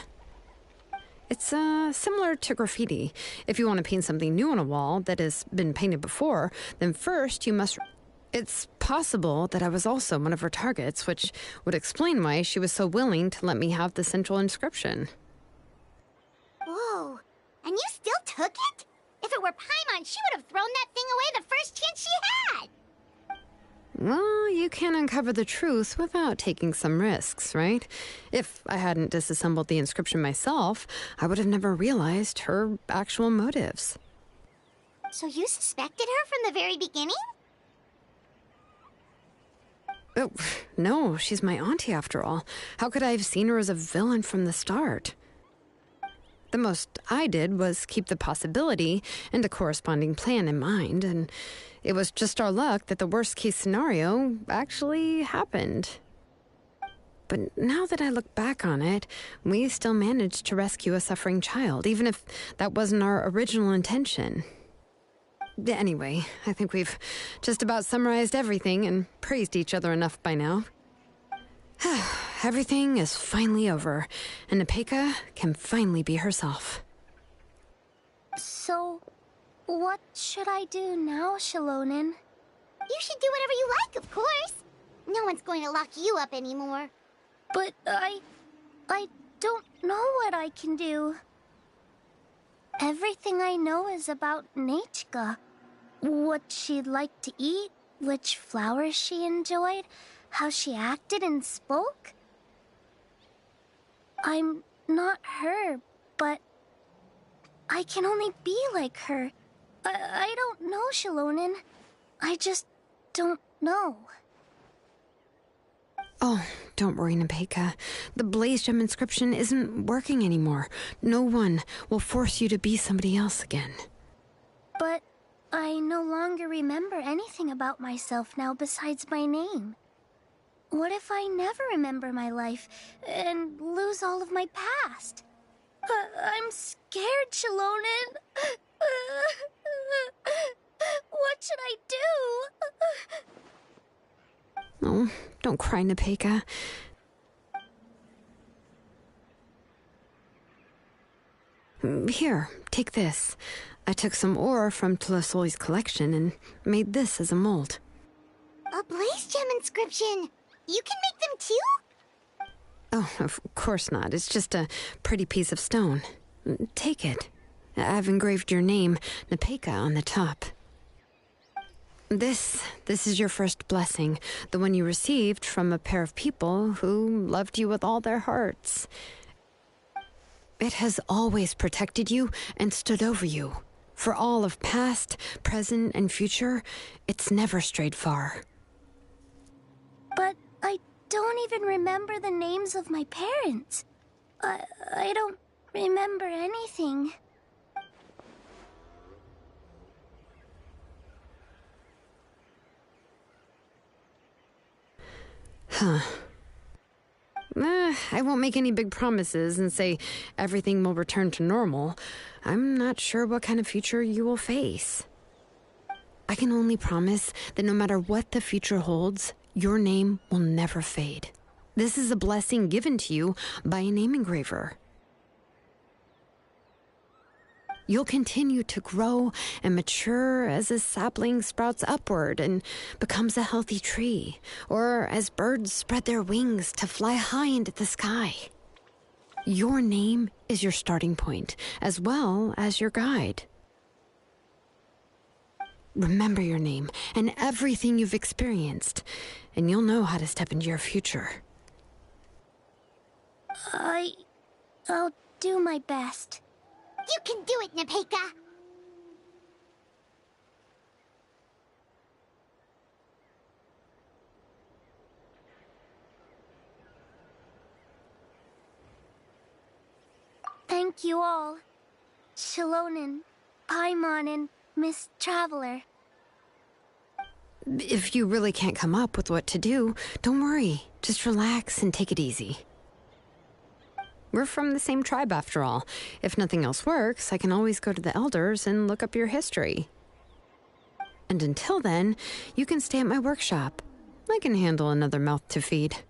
It's similar to graffiti. If you want to paint something new on a wall that has been painted before, then first you must... It's possible that I was also one of her targets, which would explain why she was so willing to let me have the central inscription. Whoa, and you still took it? If it were Paimon, she would have thrown that thing away the first chance she had! Well, you can't uncover the truth without taking some risks, right? If I hadn't disassembled the inscription myself, I would have never realized her actual motives. So you suspected her from the very beginning? Oh, no, she's my auntie after all. How could I have seen her as a villain from the start? The most I did was keep the possibility and a corresponding plan in mind, and it was just our luck that the worst-case scenario actually happened. But now that I look back on it, we still managed to rescue a suffering child, even if that wasn't our original intention. Anyway, I think we've just about summarized everything and praised each other enough by now. Everything is finally over, and Nepeka can finally be herself. So, what should I do now, Shilonen? You should do whatever you like, of course. No one's going to lock you up anymore. But I don't know what I can do. Everything I know is about Nechka. What she'd like to eat, which flowers she enjoyed, how she acted and spoke. I'm not her, but I can only be like her. I don't know, Shilonen. I just don't know. Oh, don't worry, Nepeka. The Blaze Gem inscription isn't working anymore. No one will force you to be somebody else again. But I no longer remember anything about myself now besides my name. What if I never remember my life and lose all of my past? I'm scared, Shilonen. What should I do? Oh, don't cry, Nepeka. Here, take this. I took some ore from Tlisoli's collection and made this as a mold. A Blaze Gem inscription! You can make them too? Oh, of course not. It's just a pretty piece of stone. Take it. I've engraved your name, Nepeka, on the top. This is your first blessing, the one you received from a pair of people who loved you with all their hearts. It has always protected you and stood over you. For all of past, present, and future, it's never strayed far. But I don't even remember the names of my parents. I don't remember anything. Huh. I won't make any big promises and say everything will return to normal. I'm not sure what kind of future you will face. I can only promise that no matter what the future holds, your name will never fade. This is a blessing given to you by a name engraver. You'll continue to grow and mature as a sapling sprouts upward and becomes a healthy tree, or as birds spread their wings to fly high into the sky. Your name is your starting point, as well as your guide. Remember your name and everything you've experienced, and you'll know how to step into your future. I'll do my best. You can do it, Nepeka! Thank you all. Shilonen, Paimon, and Miss Traveler. If you really can't come up with what to do, don't worry. Just relax and take it easy. We're from the same tribe after all. If nothing else works, I can always go to the elders and look up your history. And until then, you can stay at my workshop. I can handle another mouth to feed.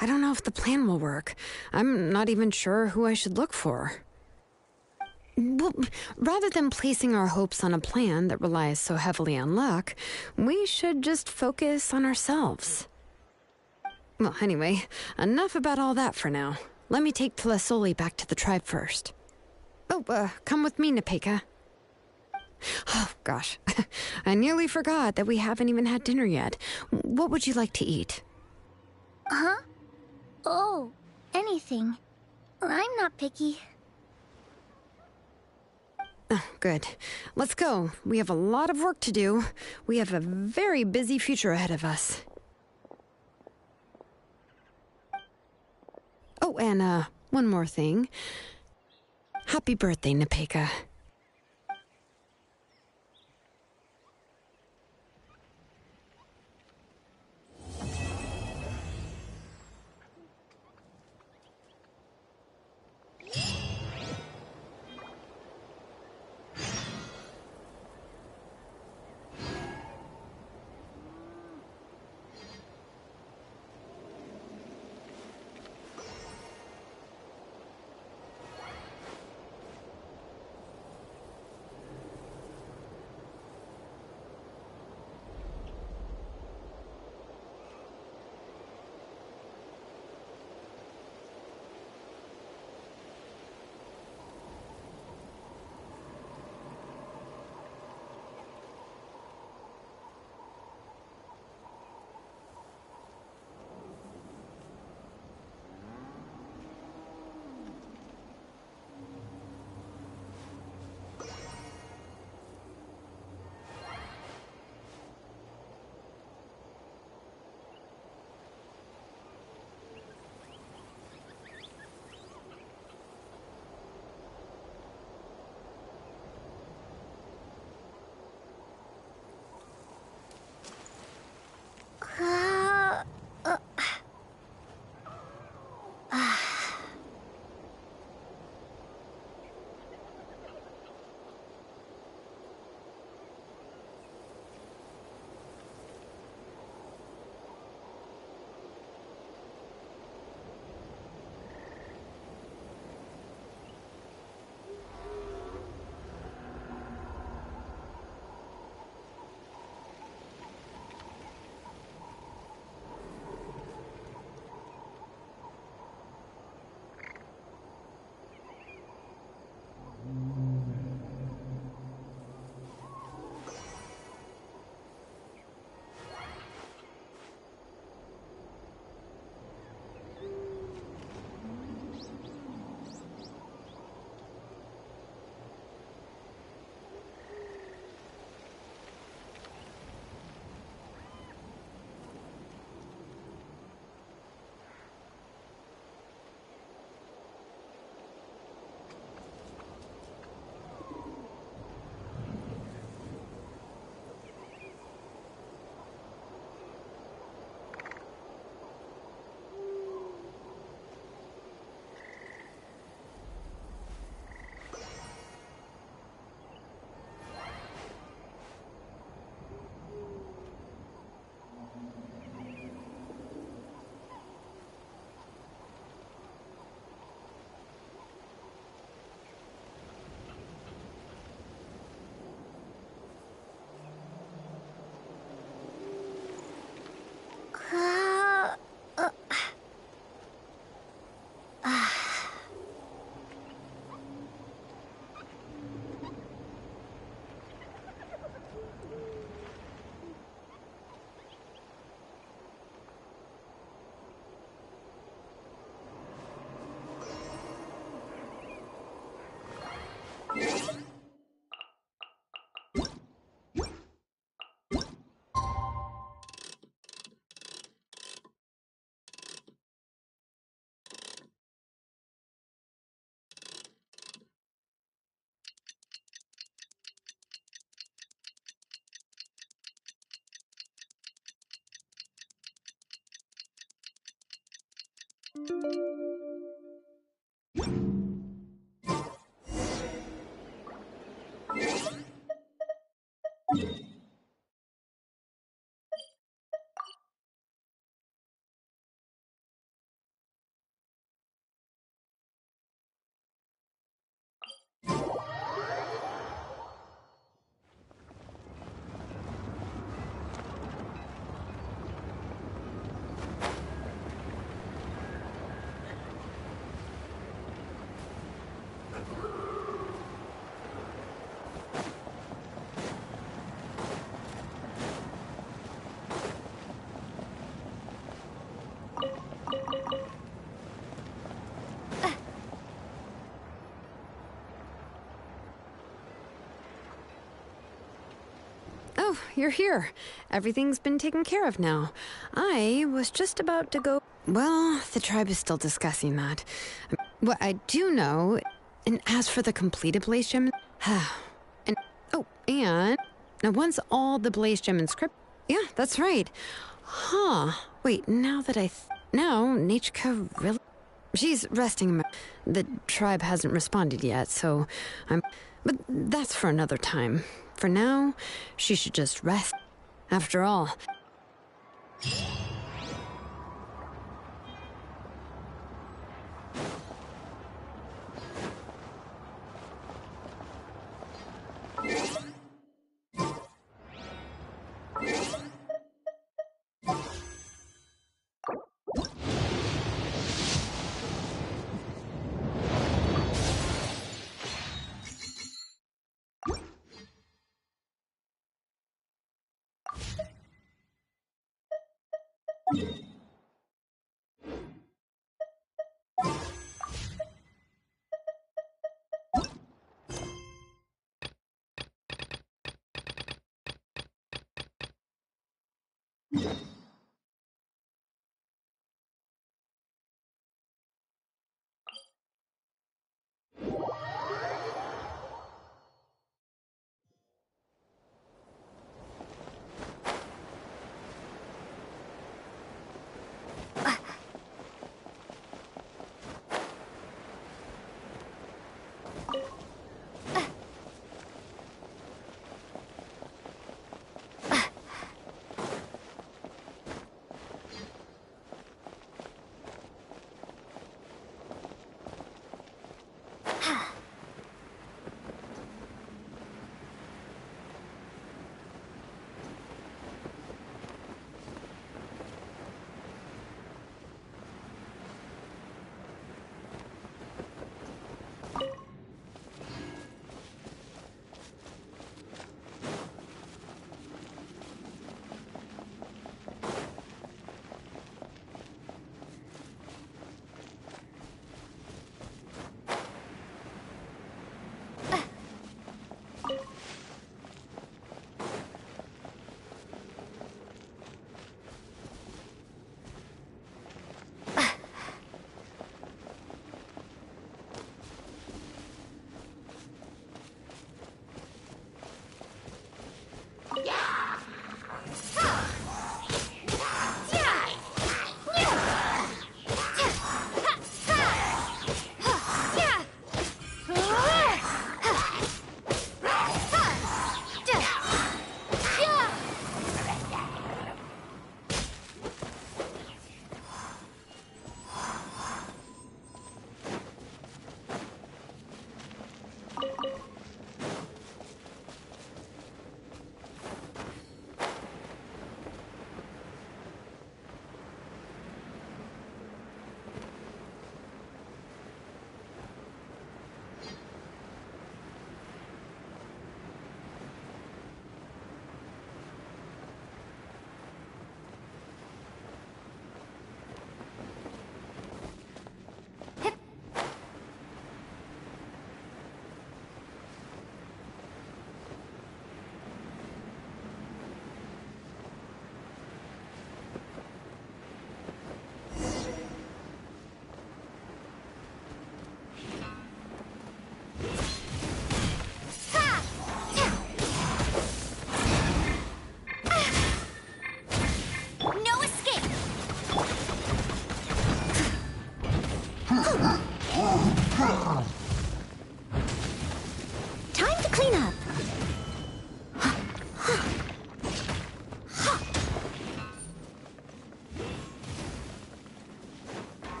I don't know if the plan will work. I'm not even sure who I should look for. Well, rather than placing our hopes on a plan that relies so heavily on luck, we should just focus on ourselves. Well, anyway, enough about all that for now. Let me take Telesoli back to the tribe first. Oh, come with me, Nepeka. Oh, gosh. I nearly forgot that we haven't even had dinner yet. What would you like to eat? Huh? Oh, anything. I'm not picky. Oh, good. Let's go. We have a lot of work to do. We have a very busy future ahead of us. Oh, and, one more thing. Happy birthday, Nepeka. Oh, you're here. Everything's been taken care of now. I was just about to go... Well, the tribe is still discussing that. What I do know, and as for the completed Blaze Gem... and... Oh, and... Now, once all the Blaze Gem and script... Yeah, that's right. Huh. Wait, now that now, Nichka really... She's resting. The tribe hasn't responded yet, so I'm... But that's for another time. For now, she should just rest. After all...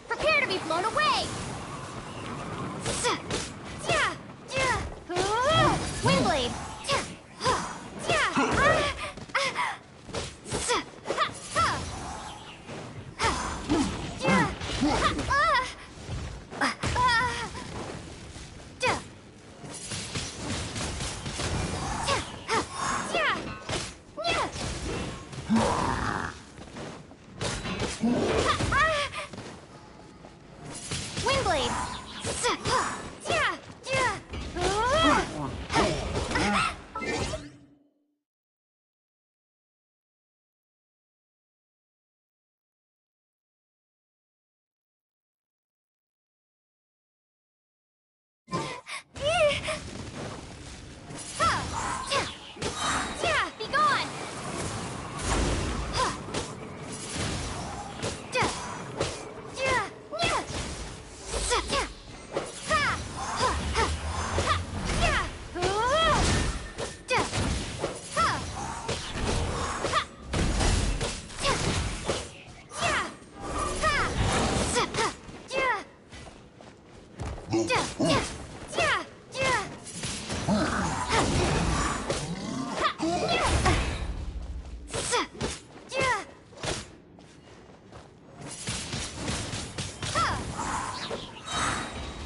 Prepare to be blown away! Windblade! Be gone!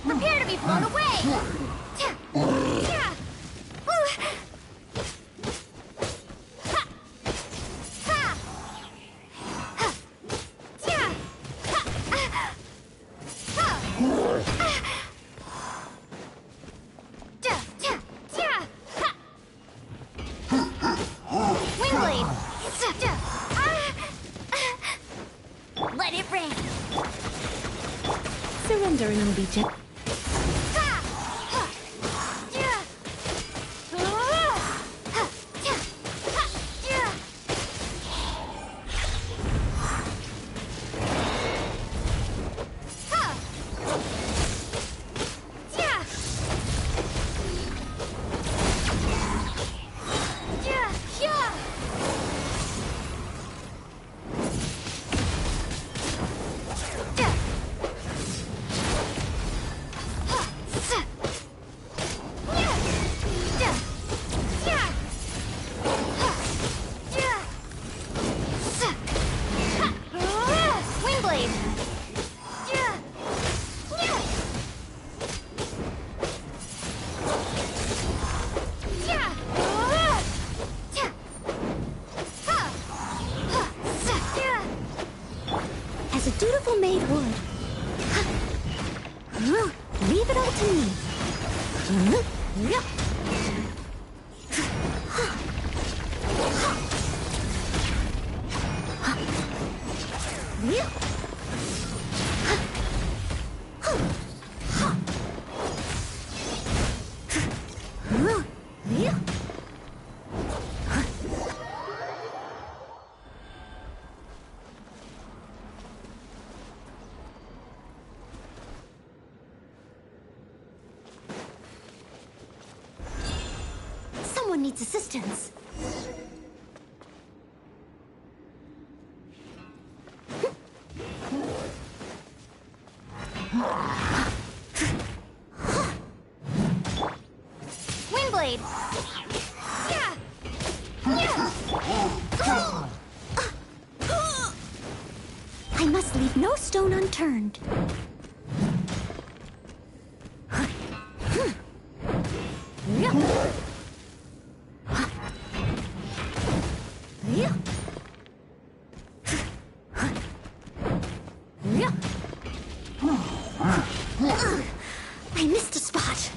Prepare to be blown away! Windblade! Let it rain! Surrendering will be gentle. As a dutiful maid would. Leave it all to me. Someone needs assistance. Windblade! I must leave no stone unturned. I missed a spot.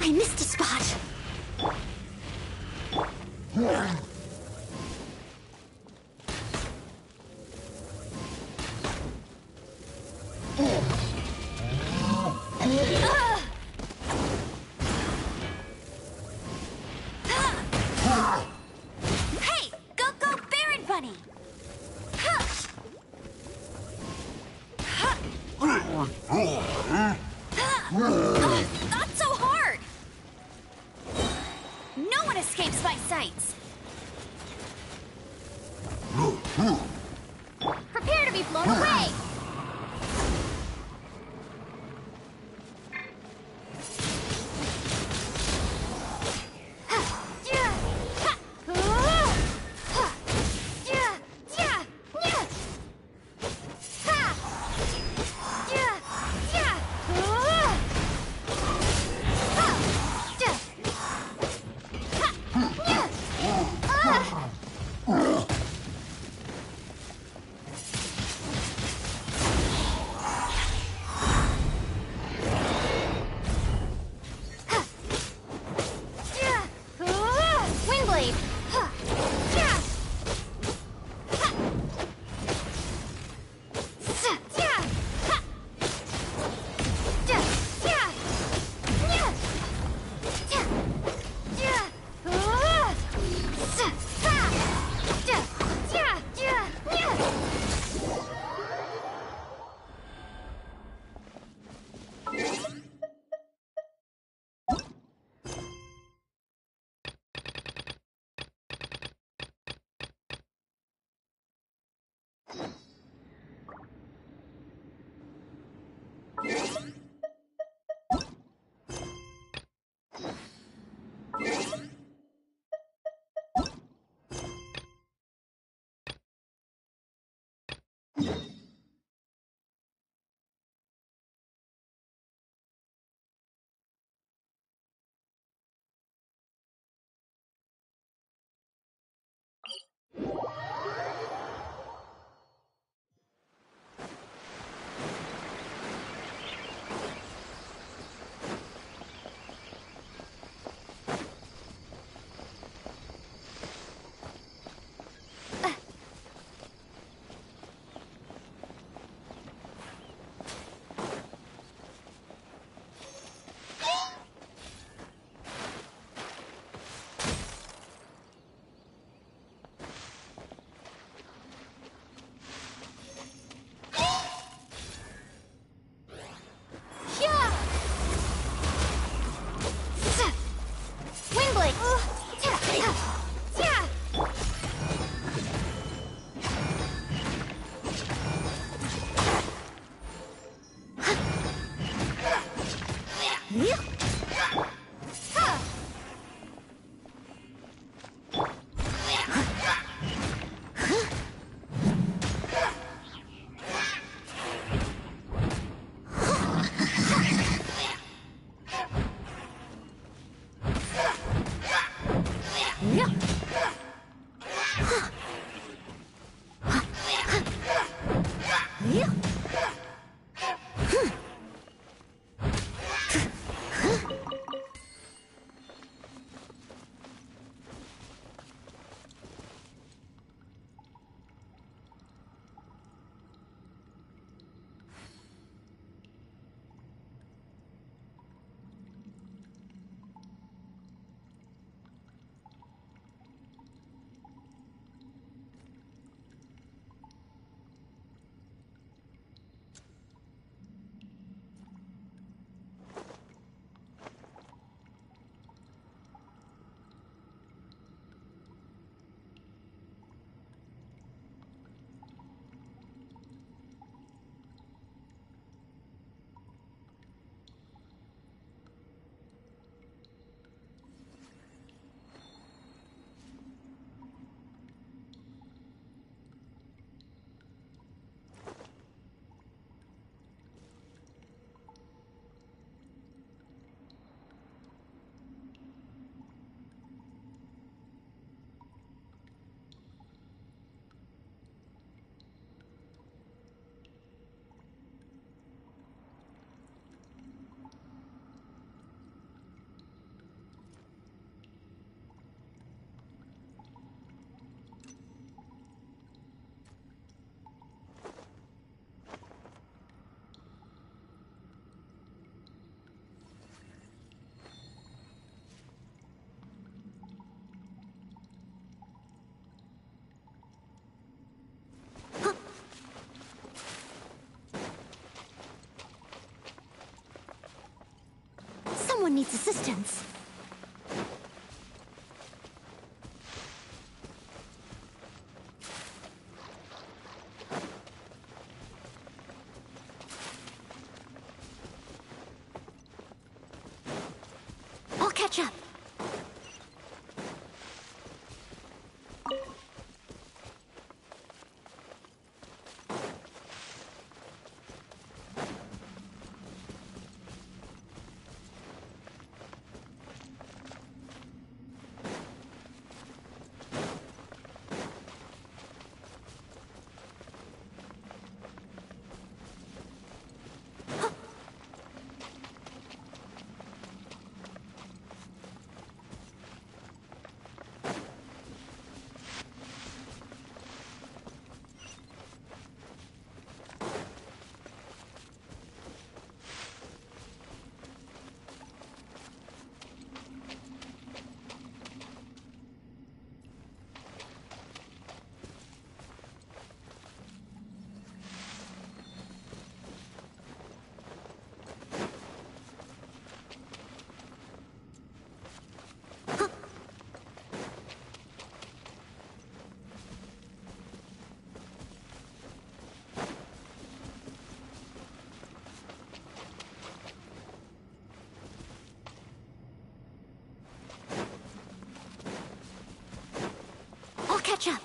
I missed a spot. Hey, go, Baron Bunny! Not so hard! No one escapes my sights! Prepare to be blown away! Someone needs assistance. I'll catch up. I'll catch up.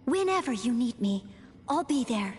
Whenever you need me, I'll be there.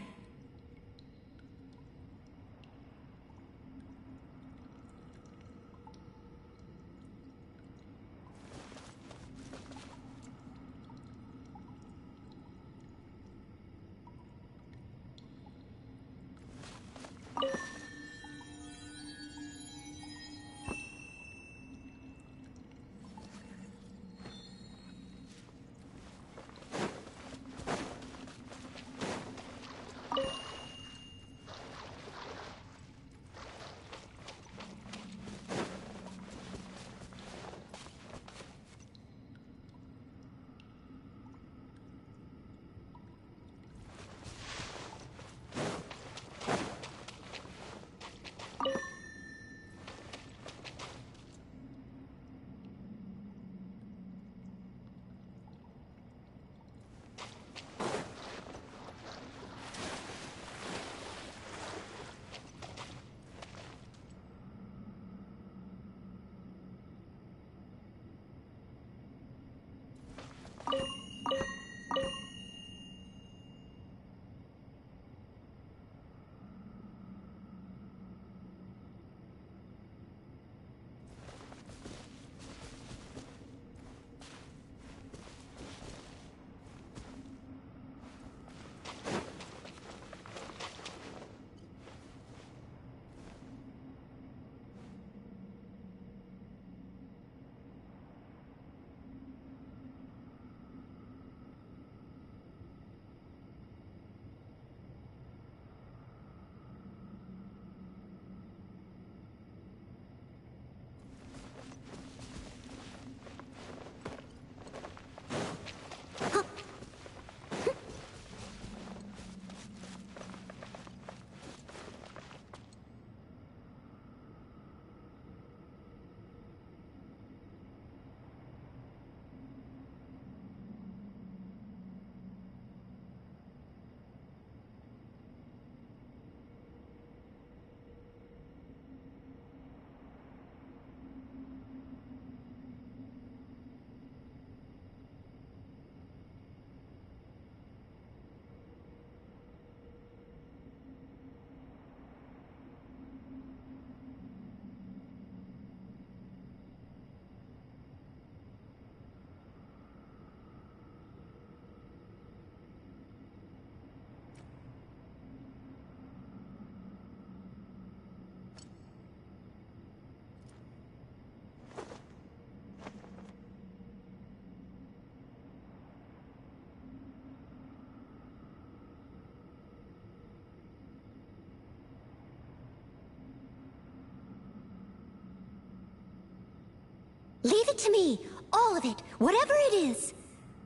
it to me! All of it, whatever it is.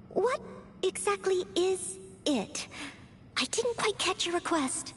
What exactly is it? I didn't quite catch your request.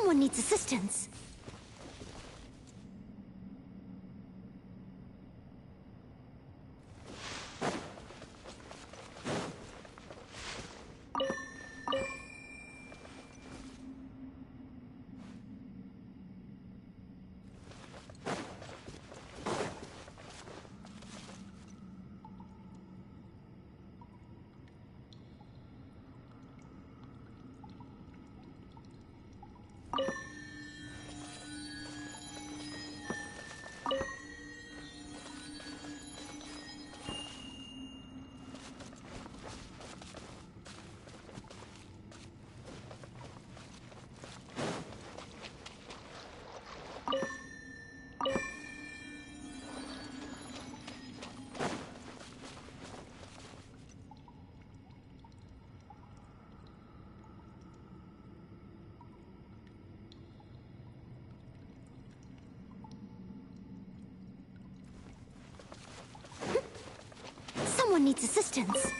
Someone needs assistance. Someone needs assistance.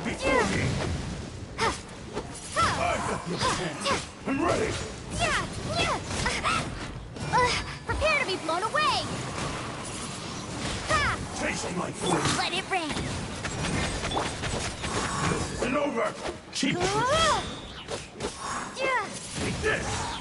before me! I'm ready! Prepare to be blown away! Taste my food! Let it rain! And over! Cheap! Take this!